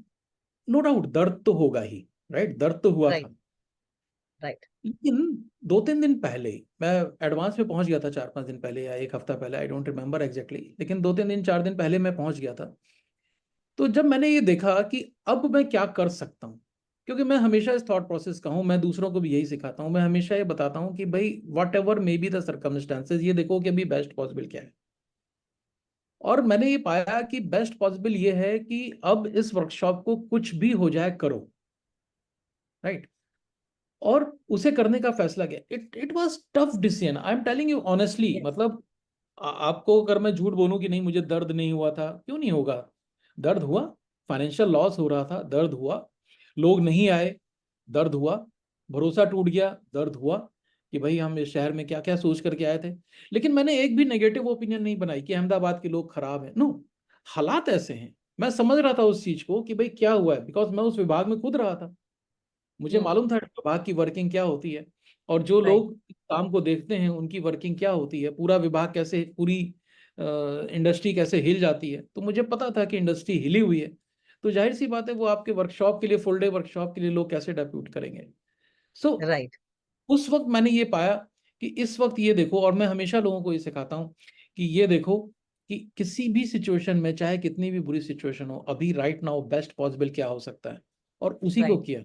नो डाउट दर्द तो होगा ही, राइट, दर्द तो हुआ राइट, था। राइट। लेकिन 2-3 दिन पहले मैं एडवांस में पहुंच गया था, 4-5 दिन पहले या एक हफ्ता पहले, आई डोंट रिमेम्बर एग्जैक्टली, लेकिन 2-3 दिन 4 दिन पहले मैं पहुंच गया था। तो जब मैंने ये देखा कि अब मैं क्या कर सकता हूँ, क्योंकि मैं हमेशा इस थॉट प्रोसेस का हूँ, मैं दूसरों को भी यही सिखाता हूँ, मैं हमेशा ये बताता हूँ कि भाई what ever may be the circumstances, ये देखो कि अभी बेस्ट पॉसिबल क्या है। और मैंने ये पाया कि बेस्ट पॉसिबल ये है कि अब इस वर्कशॉप को कुछ भी हो जाए करो, राइट। और उसे करने का फैसला किया। It was tough decision, I am telling you honestly. Yes. मतलब आपको अगर मैं झूठ बोलूं कि नहीं मुझे दर्द नहीं हुआ था, क्यों नहीं होगा, दर्द हुआ, फाइनेंशियल लॉस हो रहा था, दर्द हुआ, लोग नहीं आए, दर्द हुआ, भरोसा टूट गया, दर्द हुआ कि भाई हम इस शहर में क्या क्या सोच करके आए थे। लेकिन मैंने एक भी नेगेटिव ओपिनियन नहीं बनाई कि अहमदाबाद के लोग खराब हैं। नो, हालात ऐसे हैं। मैं समझ रहा था उस चीज को कि भाई क्या हुआ है, बिकॉज मैं उस विभाग में खुद रहा था, मुझे Hmm. मालूम था विभाग की वर्किंग क्या होती है, और जो Right. लोग इस काम को देखते हैं उनकी वर्किंग क्या होती है, पूरा विभाग कैसे, पूरी इंडस्ट्री कैसे हिल जाती है। तो मुझे पता था कि इंडस्ट्री हिली हुई है, तो जाहिर सी बात है वो आपके वर्कशॉप के लिए, फुल डे वर्कशॉप के लिए लोग कैसे डेप्यूट करेंगे। सो Right. उस वक्त मैंने ये पाया कि इस वक्त ये देखो, और मैं हमेशा लोगों को ये सिखाता हूँ कि ये देखो कि किसी भी सिचुएशन में, चाहे कितनी भी बुरी सिचुएशन हो, अभी राइट नाउ बेस्ट पॉसिबल क्या हो सकता है, और उसी को Right. किया।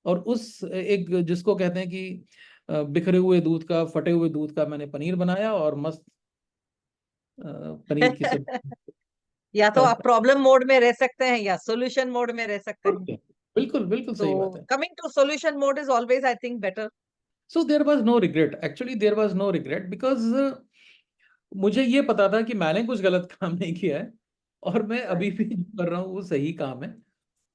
और उस एक जिसको कहते हैं कि बिखरे हुए दूध का, फटे हुए दूध का मैंने पनीर बनाया, और मस्त पनीर की सब्जी। या तो आप प्रॉब्लम मोड में रह सकते हैं या सॉल्यूशन मोड में रह सकते हैं। बिल्कुल बिल्कुल तो सही बात है। Coming to solution mode is always I think better. So there was no regret, actually there was no regret, because मुझे ये पता था कि मैंने कुछ गलत काम नहीं किया है, और मैं अभी राइट। भी जो कर रहा हूँ वो सही काम है।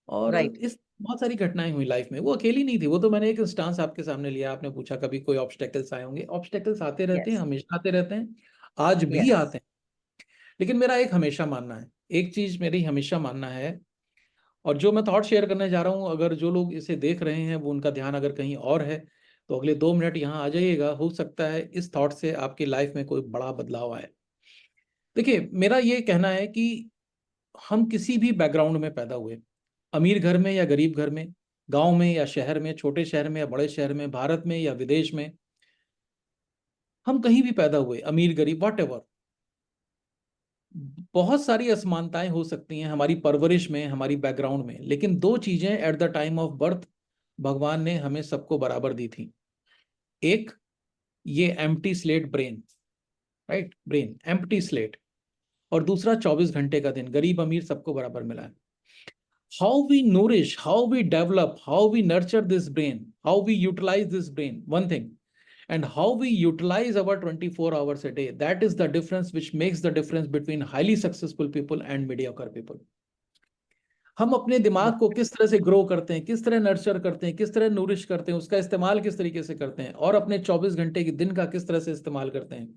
और राइट। इस बहुत सारी घटनाएं हुई लाइफ में, वो अकेली नहीं थी, वो तो मैंने एक इंस्टांस आपके सामने लिया। आपने पूछा कभी कोई ऑब्स्टेकल्स आए होंगे, ऑब्स्टेकल्स आते रहते हैं, यस। हमेशा आते रहते हैं, आज भी यस। आते हैं। लेकिन मेरा एक हमेशा मानना है, एक चीज मेरी हमेशा मानना है, और जो मैं थॉट शेयर करने जा रहा हूँ, अगर जो लोग इसे देख रहे हैं वो, उनका ध्यान अगर कहीं और है, तो अगले 2 मिनट यहाँ आ जाइएगा, हो सकता है इस थॉट से आपकी लाइफ में कोई बड़ा बदलाव आए। देखिए, मेरा ये कहना है कि हम किसी भी बैकग्राउंड में पैदा हुए, अमीर घर में या गरीब घर में, गांव में या शहर में, छोटे शहर में या बड़े शहर में, भारत में या विदेश में, हम कहीं भी पैदा हुए, अमीर गरीब वॉट एवर, बहुत सारी असमानताएं हो सकती हैं हमारी परवरिश में, हमारी बैकग्राउंड में, लेकिन दो चीजें eight the time of birth भगवान ने हमें सबको बराबर दी थी। एक, ये empty slate brain, right, brain empty slate, और दूसरा 24 घंटे का दिन, गरीब अमीर सबको बराबर मिला है। How we nourish, how we develop, how we nurture this brain, how we utilize this brain, one thing, and how we utilize our 24 hours a day, that is the difference which makes the difference between highly successful people and mediocre people. हम अपने दिमाग को किस तरह से grow करते हैं, किस तरह नर्चर करते हैं, किस तरह नूरिश करते हैं, उसका इस्तेमाल किस तरीके से करते हैं, और अपने 24 घंटे के दिन का किस तरह से इस्तेमाल करते हैं,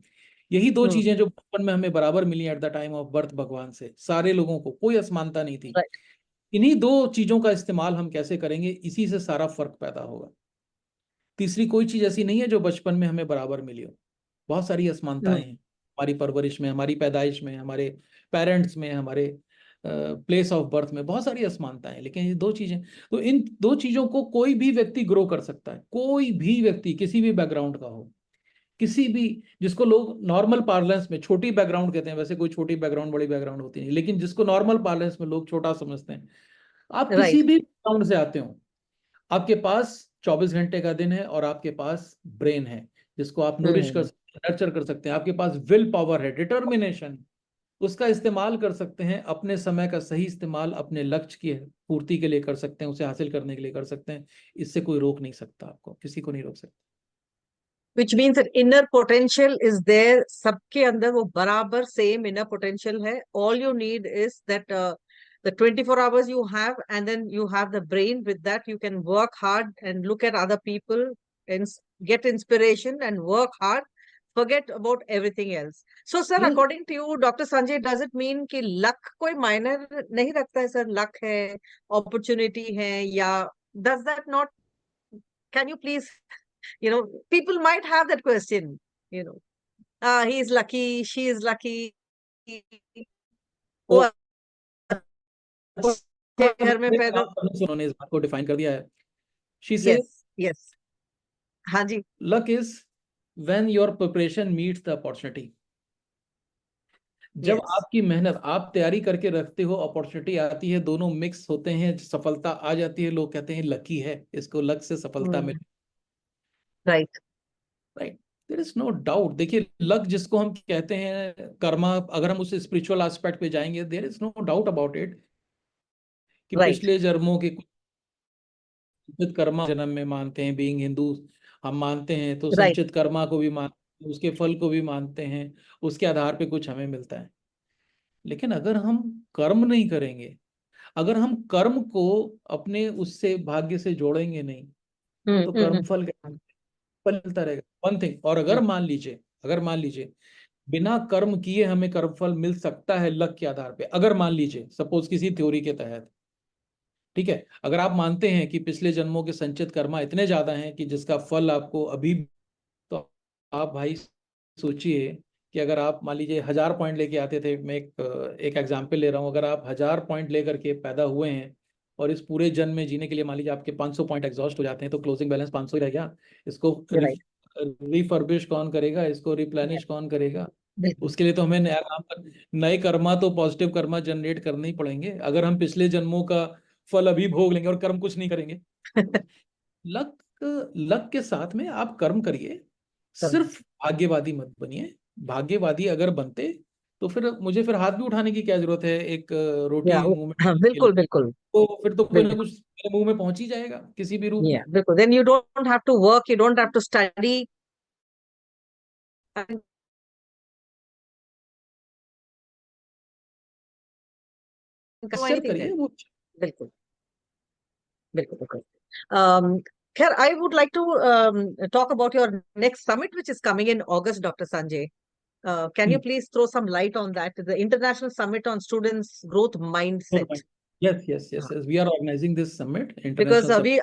यही दो चीजें जो बचपन में हमें बराबर मिली at the time of birth भगवान से। सारे लोगों को कोई असमानता नहीं थी। राइट। इन्हीं दो चीजों का इस्तेमाल हम कैसे करेंगे, इसी से सारा फर्क पैदा होगा। तीसरी कोई चीज ऐसी नहीं है जो बचपन में हमें बराबर मिली हो। बहुत सारी असमानताएं हैं हमारी परवरिश में, हमारी पैदाइश में, हमारे पेरेंट्स में, हमारे प्लेस ऑफ बर्थ में, बहुत सारी असमानताएं हैं। लेकिन ये दो चीजें, तो इन दो चीजों को कोई भी व्यक्ति ग्रो कर सकता है, कोई भी व्यक्ति किसी भी बैकग्राउंड का हो, किसी भी, जिसको लोग नॉर्मल पार्लेंस में छोटी बैकग्राउंड कहते हैं, वैसे कोई छोटी बैकग्राउंड बड़ी बैकग्राउंड होती नहीं, लेकिन जिसको नॉर्मल पार्लेंस में लोग छोटा समझते हैं, आप किसी राइट। भी बैकग्राउंड से आते हो, आपके पास 24 घंटे का दिन है, और आपके पास ब्रेन है जिसको आप नूरिश कर सकते हैं, नर्चर कर सकते हैं, आपके पास विल पावर है, डिटर्मिनेशन, उसका इस्तेमाल कर सकते हैं, अपने समय का सही इस्तेमाल अपने लक्ष्य की पूर्ति के लिए कर सकते हैं, उसे हासिल करने के लिए कर सकते हैं। इससे कोई रोक नहीं सकता, आपको किसी को नहीं रोक सकता। which means that inner potential is there, सबके अंदर वो बराबर same inner potential है। all you need is that the 24 hours you have, and then you have the brain. With that you can work hard and look at other people and get inspiration and work hard, forget about everything else. So sir, ये according to you, Dr. Sanjay, does it mean कि luck कोई मायने नहीं रखता है sir? luck है, opportunity है, या does that not, can you please, people might have that question, you know, he is lucky, she is lucky, वो वो अच्छे घर में पैदा। उन्होंने इस बात को डिफाइन कर दिया है। शी से यस। यस। हाँ जी। Luck is when your preparation meets the opportunity. जब यस। आपकी मेहनत, आप तैयारी करके रखते हो, अपॉर्चुनिटी आती है, दोनों मिक्स होते हैं, सफलता आ जाती है, लोग कहते हैं लकी है, इसको लक से सफलता मिली। Right. Right, there is no doubt. देखिए, लक जिसको हम कहते हैं, कर्मा, अगर हम उस स्पिरिचुअल एस्पेक्ट पे जाएंगे, there is no doubt about it कि राइट। पिछले जन्मों के कुछ संचित कर्मा जन्म में मानते हैं, बीइंग हिंदू हम मानते हैं, तो राइट। संचित कर्मा को भी मानते हैं, उसके फल को भी मानते हैं, उसके आधार पे कुछ हमें मिलता है। लेकिन अगर हम कर्म नहीं करेंगे, अगर हम कर्म को अपने उससे भाग्य से जोड़ेंगे नहीं तो कर्मफल फलता रहेगा, वन थिंग। और अगर मान लीजिए बिना कर्म किए हमें कर्मफल मिल सकता है लक के आधार पे, अगर मान लीजिए सपोज किसी थ्योरी के तहत, ठीक है, अगर आप मानते हैं कि पिछले जन्मों के संचित कर्मा इतने ज्यादा हैं कि जिसका फल आपको अभी, तो आप भाई सोचिए कि अगर आप मान लीजिए 1000 पॉइंट लेके आते थे, मैं एक एग्जाम्पल ले रहा हूँ, अगर आप 1000 पॉइंट लेकर के पैदा हुए हैं और इस पूरे जन्म में जीने के लिए मान लीजिए आपके 500 पॉइंट एग्जॉस्ट हो जाते हैं, तो क्लोजिंग बैलेंस 500 ही रह गया। इसको राइट, रिफर्बिश कौन करेगा, इसको रिप्लेनिश कौन करेगा? बिल्कुल। उसके लिए तो हमें नए कर्मा, तो पॉजिटिव कर्मा जनरेट करने ही पड़ेंगे। अगर हम पिछले जन्मों का फल अभी भोग लेंगे और कर्म कुछ नहीं करेंगे, लक लक के साथ में आप कर्म करिए, सिर्फ भाग्यवादी मत बनिए। भाग्यवादी अगर बनते तो फिर हाथ भी उठाने की क्या जरूरत है एक या रोटी मुंह में हाँ, डालने के लिए? बिल्कुल बिल्कुल तो फिर तो कोई ना बिल्कुल। कुछ मेरे मुंह में पहुंच ही जाएगा किसी भी रूप या में। बिल्कुल, then you don't have to work, you don't have to study and do सिर्फ anything करिए there. वो। बिल्कुल बिल्कुल बिल्कुल। Khair, I would like to talk about your next summit, which is coming in August, Dr. Sanjay. Can you please throw some light on that? The International Summit on Students' Growth Mindset. Yes. We are organizing this summit, Because international summit.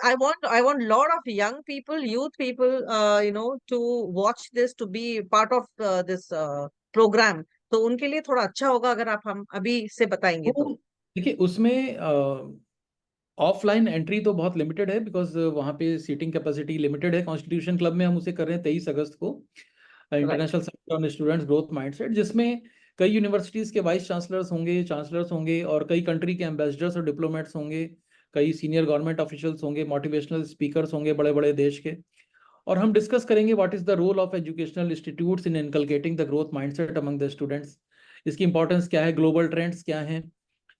I want a lot of young people, youth people, to watch this, to be part of this program. तो उनके लिए थोड़ा अच्छा होगा अगर आप हम अभी से बताएंगे तो। तो देखिए उसमें ऑफलाइन एंट्री तो बहुत लिमिटेड है, बिकॉज वहाँ पे सीटिंग कैपेसिटी लिमिटेड है। कॉन्स्टिट्यूशन क्लब में हम उसे कर रहे हैं 23 अगस्त को, right international summit on students growth mindset, जिसमें कई यूनिवर्सिटीज के वाइस चांसलर्स होंगे और कई कंट्री के एम्बेसडर्स और डिप्लोमेट्स होंगे, कई सीनियर गवर्नमेंट ऑफिशियल्स होंगे, मोटिवेशनल स्पीकर्स होंगे बड़े बड़े देश के। और हम डिस्कस करेंगे what is the role of educational institutes in inculcating the growth mindset among the students. इसकी इंपॉर्टेंस क्या है, ग्लोबल ट्रेंड्स क्या हैं,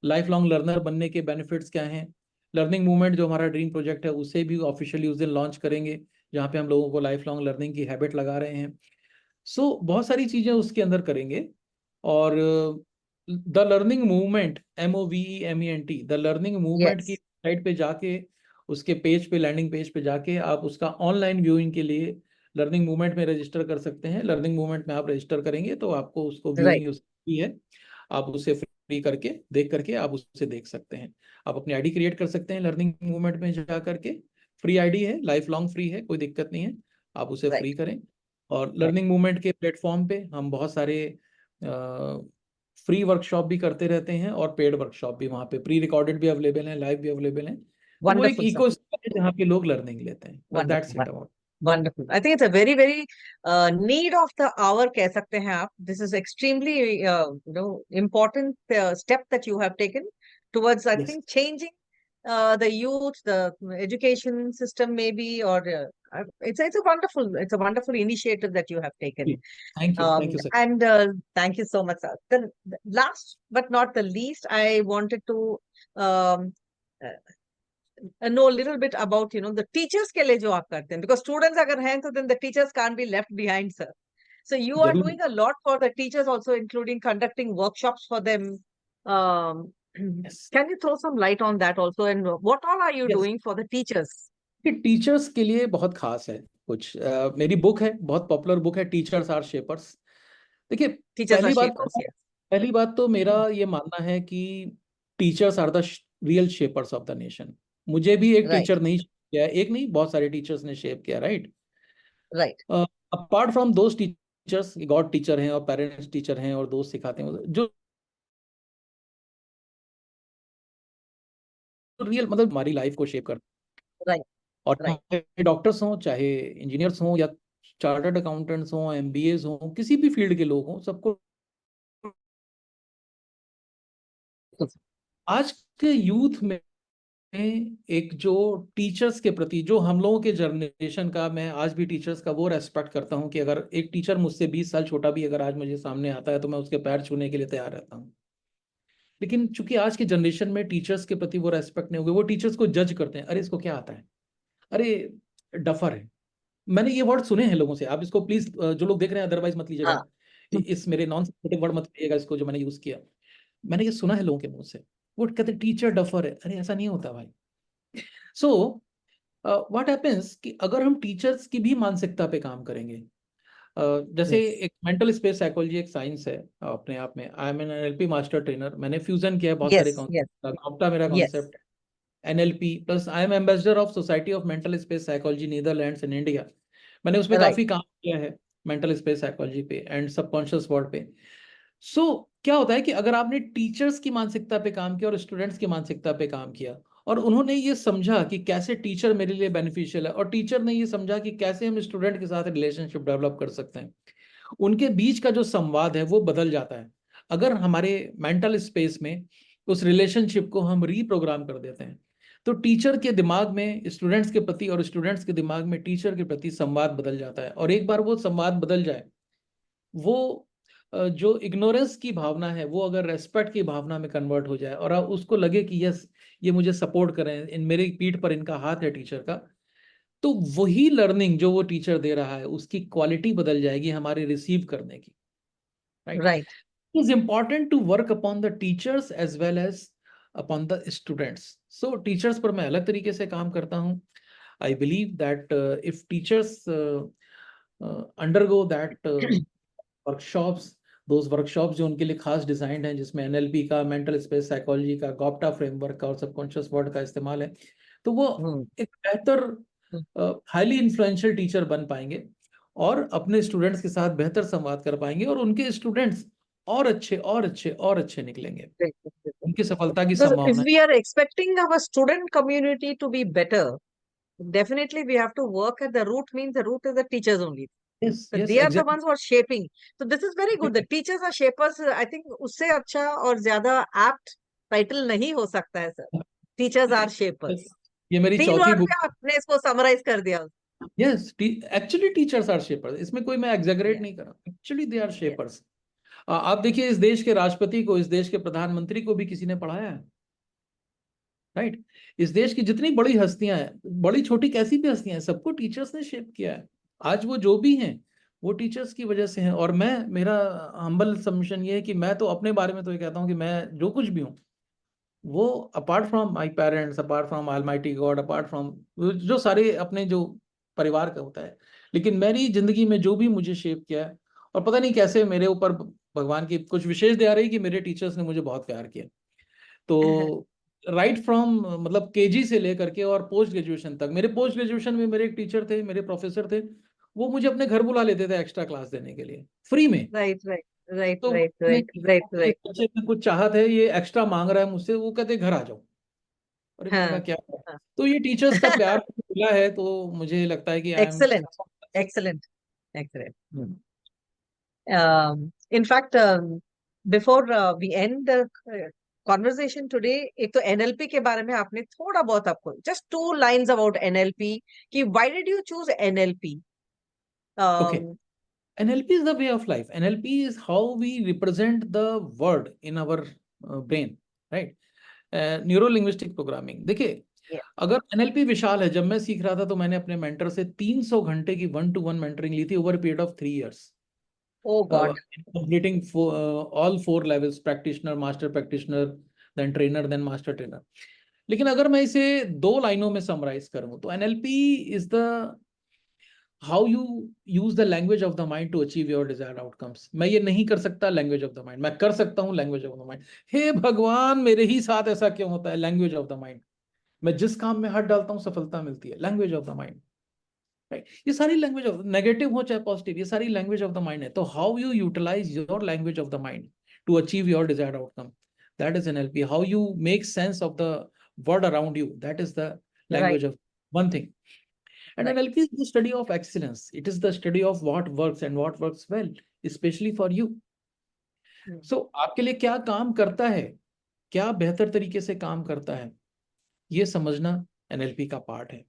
लाइफ लॉन्ग लर्नर बनने के बेनिफिट्स क्या हैं। लर्निंग मूवमेंट जो हमारा ड्रीम प्रोजेक्ट है उसे भी ऑफिशियली उस दिन लॉन्च करेंगे, जहाँ पे हम लोगों को लाइफ लॉन्ग लर्निंग की हैबिट लगा रहे हैं। सो बहुत सारी चीज़ें उसके अंदर करेंगे। और the learning movement, MOVEMENT, the learning movement की यस साइट पे जाके, उसके पेज पे, लैंडिंग पेज पे जाके आप उसका ऑनलाइन व्यूइंग के लिए लर्निंग मूवमेंट में रजिस्टर कर सकते हैं। लर्निंग मूवमेंट में आप रजिस्टर करेंगे तो आपको उसको राइट व्यूइंग उसकी है, आप उसे फ्री करके देख करके आप उसे देख सकते हैं। आप अपनी आईडी क्रिएट कर सकते हैं लर्निंग मूवमेंट में जा करके, फ्री आईडी है, लाइफ लॉन्ग फ्री है, कोई दिक्कत नहीं है, आप उसे फ्री राइट करें। और राइट लर्निंग मूवमेंट के प्लेटफॉर्म पे हम बहुत सारे फ्री वर्कशॉप भी करते रहते हैं और पेड वर्कशॉप भी, वहाँ पे प्री रिकॉर्डेड भी अवेलेबल हैं, लाइव भी अवेलेबल हैं। तो वो एक वंडरफुल सर, इको है जहाँ पे लोग लर्निंग लेते हैं, बस that's it wonderful about. wonderful. I think it's a very, very need of the hour, कह सकते हैं आप. This is extremely, important step that you have taken towards, I yes, think, changing the youth, the education system, maybe, or it's a wonderful initiative that you have taken. Thank you sir. And thank you so much, sir. Then, last but not the least, I wanted to um, uh, know a little bit about the teachers के लिए जो आप करते हैं, because students अगर हैं तो then the teachers can't be left behind, sir. So you are जरूर। doing a lot for the teachers also, including conducting workshops for them. um, yes can you throw some light on that also, and what all are you yes, doing for the teachers? Teachers के लिए बहुत खास है कुछ। मेरी book है, बहुत popular book है, टीचर्स आर शेपर्स। देखिए, Teachers are पहली बात तो shapers, yes. पहली बात तो मेरा ये मानना है कि teachers are the real shapers of the nation. मुझे भी एक Right, टीचर नहीं shape किया है, एक नहीं, बहुत सारे टीचर्स ने शेप किया, राइट। right. अपार्ट फ्रॉम दोस्त टीचर्स, गॉड टीचर हैं और पेरेंट्स टीचर हैं और दोस्त सिखाते हैं, जो रियल मतलब हमारी लाइफ को शेप करते Right, हैं। और right. चाहे डॉक्टर्स हों, चाहे इंजीनियर्स हों, या चार्टर्ड अकाउंटेंट्स हों, MBAs हों, किसी भी फील्ड के लोग हों, सबको आज के यूथ में एक जो टीचर्स के प्रति, जो हम लोगों के जनरेशन का, मैं आज भी टीचर्स का वो रेस्पेक्ट करता हूँ कि अगर एक टीचर मुझसे 20 साल छोटा भी अगर आज मुझे सामने आता है तो मैं उसके पैर छूने के लिए तैयार रहता हूँ। लेकिन चूंकि आज के जनरेशन में टीचर्स के प्रति वो रेस्पेक्ट नहीं हो गई, वो टीचर्स को जज करते हैं, अरे इसको क्या आता है, अरे डफर है। मैंने ये वर्ड सुने हैं लोगों से, आप इसको प्लीज जो लोग देख रहे हैं अदरवाइज मत लीजिएगा, हाँ, इस मेरे नॉन सेंसिटिव वर्ड मत लीजिएगा इसको जो मैंने यूज किया, मैंने ये सुना है लोगों के मुंह से। वो कहते टीचर डफर है। अरे ऐसा नहीं होता भाई। सो व्हाट हैपेंस कि अगर हम टीचर्स की भी मानसिकता पे काम करेंगे, जैसे Yes. एक मेंटल स्पेस साइकोलॉजी एक साइंस है अपने आप में। I am an NLP master trainer, मैंने फ्यूजन किया है बहुत सारे Yes. Concept Yes. का, गॉप्टा मेरा Yes. Concept, NLP plus I am ambassador of society of mental space psychology Netherlands in India. मैंने उसमें Right. काफी काम किया है मेंटल स्पेस साइकोलॉजी पे एंड सबकॉन्शियस वर्ड पे। सो क्या होता है कि अगर आपने टीचर्स की मानसिकता पे काम किया और स्टूडेंट्स की मानसिकता पे काम किया, और उन्होंने ये समझा कि कैसे टीचर मेरे लिए बेनिफिशियल है, और टीचर ने ये समझा कि कैसे हम स्टूडेंट के साथ रिलेशनशिप डेवलप कर सकते हैं, उनके बीच का जो संवाद है वो बदल जाता है। अगर हमारे मेंटल स्पेस में उस रिलेशनशिप को हम रीप्रोग्राम कर देते हैं, तो टीचर के दिमाग में स्टूडेंट्स के प्रति और स्टूडेंट्स के दिमाग में टीचर के प्रति संवाद बदल जाता है। और एक बार वो संवाद बदल जाए, वो जो इग्नोरेंस की भावना है वो अगर रेस्पेक्ट की भावना में कन्वर्ट हो जाए, और उसको लगे कि यस ये मुझे सपोर्ट करें, इन मेरी पीठ पर इनका हाथ है टीचर का, तो वही लर्निंग जो वो टीचर दे रहा है उसकी क्वालिटी बदल जाएगी हमारे रिसीव करने की। Right. Right. Is important to work upon the teachers as well as upon the students. So teachers पर मैं अलग तरीके से काम करता हूँ। I believe that if teachers undergo that workshops, those workshops जो उनके लिए खास डिजाइंड हैं, जिसमें एनएलपी का, मेंटल स्पेस साइकोलॉजी का, गॉप्टा फ्रेमवर्क का और सबकॉन्शियस वर्ड का इस्तेमाल है, तो वो Hmm. एक बेहतर Hmm. हाईली इन्फ्लुएंशियल टीचर बन पाएंगे और अपने स्टूडेंट्स के साथ बेहतर संवाद कर पाएंगे, और उनके स्टूडेंट्स और अच्छे और अच्छे और अच्छे निकलेंगे। Great, great, great. उनकी सफलता की Because if संभावना we are expecting our student community to be better, definitely we have to work at the root, means the root is the teachers only. है। Yes So yes they are the exactly. ones who are shaping. So this is very good. The teachers are shapers. I think उससे अच्छा और ज्यादा apt title नहीं हो सकता है sir. Teachers are shapers. ये मेरी तीन चौथी वर्ड बुक। में आपने इसको समराइज कर दिया. Yes, actually teachers are shapers, इसमें कोई मैं एग्जैगरेट Yeah. नहीं कर रहा, actually they are Yeah. Shapers. आप देखिए इस देश के राष्ट्रपति को, इस देश के प्रधानमंत्री को भी किसी ने पढ़ाया है। राइट। इस देश की जितनी बड़ी हस्तियां हैं, बड़ी छोटी कैसी भी हस्तियां हैं, सबको टीचर्स ने शेप किया है। आज वो जो भी हैं वो टीचर्स की वजह से हैं। और मैं, मेरा हम्बल सबमिशन ये है कि मैं तो अपने बारे में तो ये कहता हूँ कि मैं जो कुछ भी हूँ वो apart from my parents, apart from almighty God, apart from जो सारे अपने जो परिवार का होता है, लेकिन मेरी जिंदगी में जो भी मुझे शेप किया है, और पता नहीं कैसे मेरे ऊपर भगवान की कुछ विशेष दया रही कि मेरे टीचर्स ने मुझे बहुत प्यार किया। तो राइट फ्रॉम मतलब केजी से लेकर के और पोस्ट ग्रेजुएशन तक, मेरे पोस्ट ग्रेजुएशन में मेरे एक टीचर थे, मेरे प्रोफेसर थे, वो मुझे अपने घर बुला लेते थे एक्स्ट्रा क्लास देने के लिए फ्री में। Right, right, right, तो right, नहीं, right, right, इस right. बच्चे में कुछ चाहत है, ये एक्स्ट्रा मांग रहा है मुझसे, वो कहते घर आ जाओ। अरे मैंने कहा हाँ, क्या? हाँ. तो ये टीचर्स का प्यार मुझे मिला है, तो मुझे लगता है कि I am. Excellent, excellent, excellent. In fact, before we end the conversation today, एक तो NLP के बारे में आपने थोड़ा बहुत आपको just 2 lines about NLP कि why did you choose NLP? Okay, Um, NLP is the way of life. NLP is how we represent the word in our brain, right? Neuro linguistic programming. देखिए, yeah. अगर NLP विशाल है, जब मैं सीख रहा था तो मैंने अपने मेंटर से 300 घंटे की 1-to-1 मेंटरिंग ली थी over period of 3 years, Oh God. completing all 4 levels, practitioner, master practitioner, then trainer, then master trainer. लेकिन अगर मैं इसे 2 लाइनों में समराइज करूं तो NLP is the how you use the language of the mind to achieve your desired outcomes. मैं ये नहीं कर सकता लैंग्वेज ऑफ द माइंड, मैं कर सकता हूँ लैंग्वेज ऑफ द माइंड। हे भगवान, मेरे ही साथ ऐसा क्यों होता है? Language of the mind. मैं जिस काम में हाथ डालता हूँ सफलता मिलती है, language of the mind. Right, ये सारी लैंग्वेज ऑफ, नेगेटिव हो चाहे पॉजिटिव, ये सारी लैंग्वेज ऑफ द माइंड है। तो how you utilize your language of the mind to achieve your desired outcome, that is NLP. How you make sense of the word around you, that is the Right, language of one thing. And right. NLP is the study of excellence. It is the study of what works and what works well, especially for you. So आपके लिए क्या काम करता है, क्या बेहतर तरीके से काम करता है, ये समझना NLP का पार्ट है।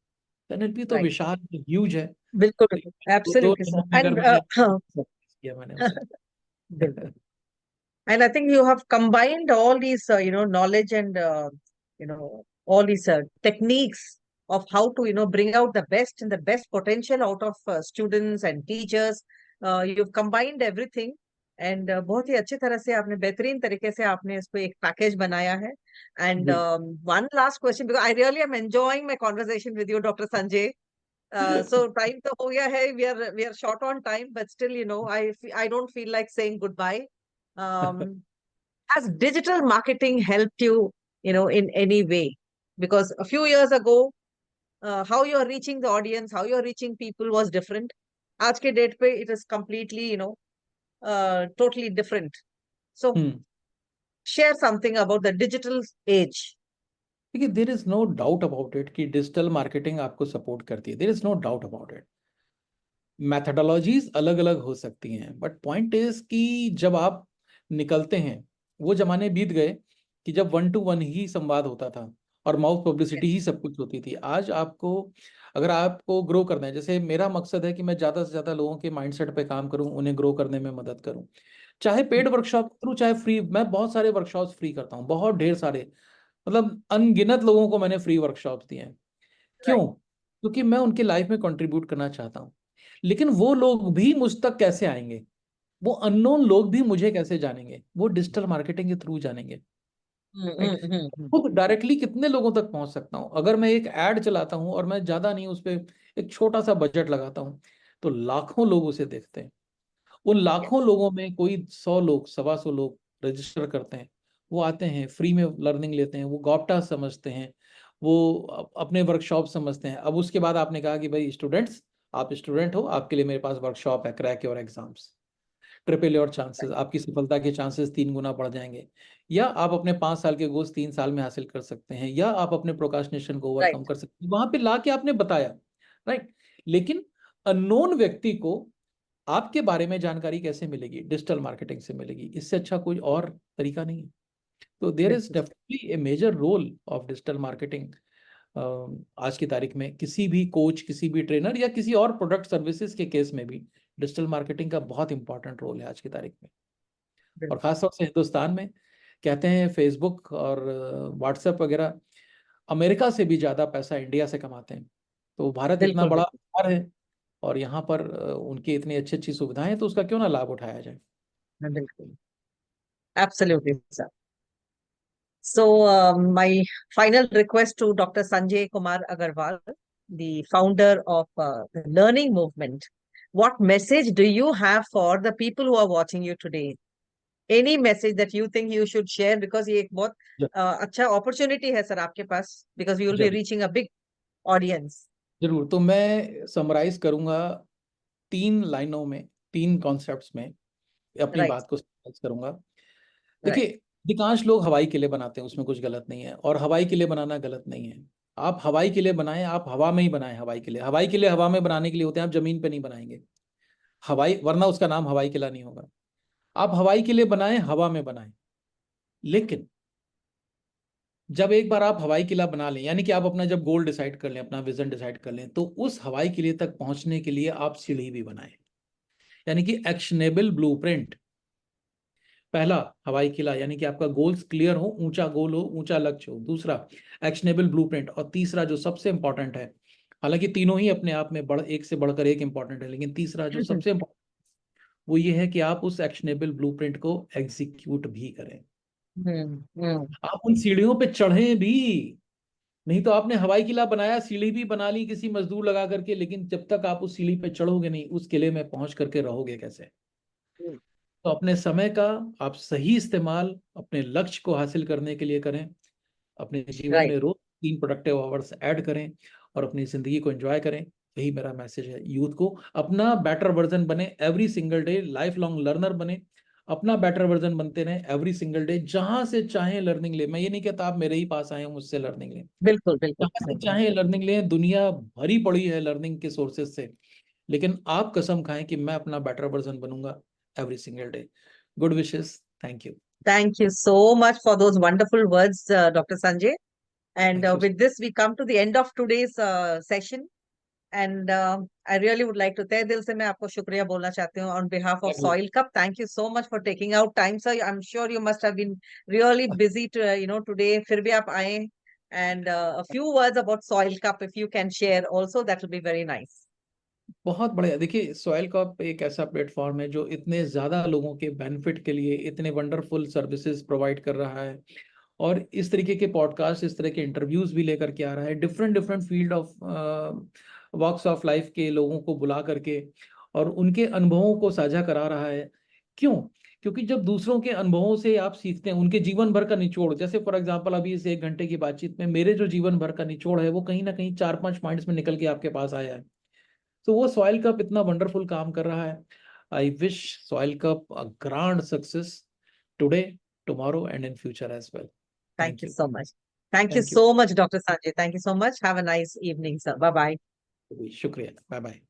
NLP तो Right. विशाल ह्यूज है। बिल्कुल, तो बिल्कुल. दो Absolutely, sir. लाइनों में अगर And मैंने किया मैंने उसे। बिल्कुल. And I think you have combined all these, knowledge and, all these techniques of how to, bring out the best and the best potential out of students and teachers. You've combined everything and बहुत ही अच्छी तरह से आपने, बेहतरीन तरीके से आपने इसको एक पैकेज बनाया है. एंड जी one last question, because I really am enjoying my conversation with you doctor Sanjay. So time तो हो गया है, we are short on time, but still, I don't feel like saying goodbye. Um, has digital marketing helped you, in any way? Because a few years ago, how you are reaching the audience, how you are reaching people was different. आज के date पे it is completely, totally different. So hmm share something about the digital age. देखिए, there is no doubt about it कि digital marketing आपको support करती है, there is no doubt about it. Methodologies अलग अलग हो सकती हैं, बट पॉइंट इज कि जब आप निकलते हैं, वो जमाने बीत गए कि जब 1-to-1 ही संवाद होता था और माउथ पब्लिसिटी ही सब कुछ होती थी. आज आपको, अगर आपको ग्रो करना है, जैसे मेरा मकसद है कि मैं ज़्यादा से ज़्यादा लोगों के माइंडसेट पे काम करूं, उन्हें ग्रो करने में मदद करूं, चाहे पेड वर्कशॉप करूं चाहे फ्री. मैं बहुत सारे वर्कशॉप्स फ्री करता हूं, बहुत ढेर सारे, मतलब अनगिनत लोगों को मैंने फ्री वर्कशॉप्स दिए हैं. क्यों? Right. क्योंकि मैं उनकी लाइफ में कंट्रीब्यूट करना चाहता हूँ. लेकिन वो लोग भी मुझ तक कैसे आएंगे, वो अननोन लोग भी मुझे कैसे जानेंगे? वो डिजिटल मार्केटिंग के थ्रू जानेंगे. राइट. Hmm. खुद डायरेक्टली कितने लोगों तक पहुंच सकता हूँ? अगर मैं एक ऐड चलाता हूँ और मैं ज्यादा नहीं, उस पर एक छोटा सा बजट लगाता हूँ, तो लाखों लोग उसे देखते हैं. उन लाखों Yes. लोगों में कोई 100 लोग, 125 लोग रजिस्टर करते हैं, वो आते हैं, फ्री में लर्निंग लेते हैं, वो गॉप्टा समझते हैं, वो अपने वर्कशॉप समझते हैं. अब उसके बाद आपने कहा कि भाई स्टूडेंट्स, आप स्टूडेंट हो, आपके लिए मेरे पास वर्कशॉप है, crack your exams, triple your chances, आपकी सफलता के चांसेस 3 गुना बढ़ जाएंगे. या आप अपने 5 साल के गोल्स 3 साल में हासिल कर सकते हैं, या आप अपने प्रोकास्टिनेशन को Right. ओवरकम कर सकते हैं. वहां पे ला के आपने बताया. राइट. लेकिन अननोन व्यक्ति को आपके बारे में जानकारी कैसे मिलेगी? डिजिटल मार्केटिंग से मिलेगी. इससे अच्छा कोई और तरीका नहीं है. तो देयर इज बिल्कुल. Definitely a major role of digital marketing आज की तारीख में. किसी भी कोच, किसी भी ट्रेनर, या किसी और प्रोडक्ट सर्विसेज के केस में भी डिजिटल मार्केटिंग का बहुत इंपॉर्टेंट रोल है आज की तारीख में. और बिल्कुल. खासतौर से हिंदुस्तान में, कहते हैं फेसबुक और व्हाट्सएप वगैरह अमेरिका से भी ज़्यादा पैसा इंडिया से कमाते हैं. तो भारत इतना बिल्कुल. बड़ा बिल्कुल. बाजार है, और यहाँ पर उनकी इतनी अच्छी अच्छी सुविधाएं हैं, तो उसका क्यों ना लाभ उठाया जाए. बिल्कुल. Absolutely, sir. So, my final request to Dr. Sanjay Kumar Agarwal, the founder of the Learning Movement. What message do you have for the people who are watching you today? Any message that you think you should share? Because ये एक बहुत ज- अच्छा opportunity है sir आपके पास, because you will be जरूर reaching a big audience. जरूर. तो मैं समराइज करूंगा 3 लाइनों में, 3 कॉन्सेप्ट्स में अपनी Right. बात को समराइज करूंगा. देखिए, Right. अधिकांश लोग हवाई किले बनाते हैं, उसमें कुछ गलत नहीं है, और हवाई किले बनाना गलत नहीं है. आप हवाई किले बनाएं, आप हवा में ही बनाएं. हवाई किले, हवाई किले हवा में बनाने के लिए होते हैं, आप जमीन पे नहीं बनाएंगे हवाई, वरना उसका नाम हवाई किला नहीं होगा. आप हवाई किले बनाएं, हवा में बनाएं. लेकिन जब एक बार आप हवाई किला बना लें, यानी कि आप अपना जब गोल डिसाइड कर लें, अपना विजन डिसाइड कर लें, तो उस हवाई किले तक पहुंचने के लिए आप सीढ़ी भी बनाएं. यानी कि एक्शनेबल ब्लूप्रिंट. पहला, हवाई किला, यानी कि आपका गोल्स क्लियर हो, ऊंचा गोल हो, ऊंचा लक्ष्य हो. दूसरा, एक्शनेबल ब्लूप्रिंट. और तीसरा जो सबसे इंपॉर्टेंट है, हालांकि तीनों ही अपने आप में एक से बढ़कर एक इंपॉर्टेंट है, लेकिन तीसरा जो सबसे इंपॉर्टेंट, वो ये है कि आप उस एक्शनेबल ब्लूप्रिंट को एग्जीक्यूट भी करें. आप उन सीढ़ियों पे चढ़ें भी. नहीं तो आपने हवाई किला बनाया, सीढ़ी भी बना ली किसी मजदूर लगा करके, लेकिन जब तक आप उस सीढ़ी पे चढ़ोगे नहीं, उस किले में पहुंच करके रहोगे कैसे? तो अपने समय का आप सही इस्तेमाल अपने लक्ष्य को हासिल करने के लिए करें. अपने जीवन Right. में रोज 3 प्रोडक्टिव आवर्स ऐड करें, और अपनी जिंदगी को एंजॉय करें. यही मेरा मैसेज है यूथ को. अपना बेटर वर्जन बने every single day. Life long learner बने. अपना बेटर वर्जन बनते रहें एवरी सिंगल डे. जहां से चाहें लर्निंग ले. मैं ये नहीं कहता आप मेरे ही पास आए हो मुझसे लर्निंग लें. बिल्कुल. बिल्कुल. जहां से बिल्कुल. चाहें लर्निंग लें. दुनिया भरी पड़ी है लर्निंग के सोर्सेज से. लेकिन आप कसम खाएं कि मैं अपना बेटर वर्जन बनूंगा every single day. Good wishes. Thank you. Thank you so much for those wonderful words, Dr. Sanjay. And thank you. with this, we come to the end of today's session. And I really would like to तहे दिल से मैं आपको शुक्रिया बोलना चाहती हूँ on behalf of Soil Cup. Thank you so much for taking out time, sir. I'm sure you must have been really busy to, today. फिर भी आप आए. And a few words about Soil Cup, if you can share also, that will be very nice. बहुत बढ़िया। देखिए, soil cup एक ऐसा platform है जो इतने ज़्यादा लोगों के बेनिफिट के लिए इतने वंडरफुल सर्विसेज प्रोवाइड कर रहा है, और इस तरीके के पॉडकास्ट, इस तरह के इंटरव्यूज भी लेकर के आ रहा है, different different field of walks of life के लोगों को बुला करके और उनके अनुभवों को साझा करा रहा है। क्यों? क्योंकि जब दूसरों के अनुभवों से आप सीखते हैं, उनके जीवन भर का निचोड़, जैसे फॉर एग्जांपल अभी इस 1 घंटे की बातचीत में मेरे जो जीवन भर का निचोड़ है वो कहीं ना कहीं 4-5 पॉइंट्स में निकल के आपके पास आया है। तो वो सॉइल कप इतना वंडरफुल काम कर रहा है। I wish soil cup a grand success today, tomorrow and in future as well. Thank thank you you. so much. Thank you thank you. so much, Dr. Sanjay. Thank you so much. Have a nice evening, sir. Bye bye. शुक्रिया। Bye bye.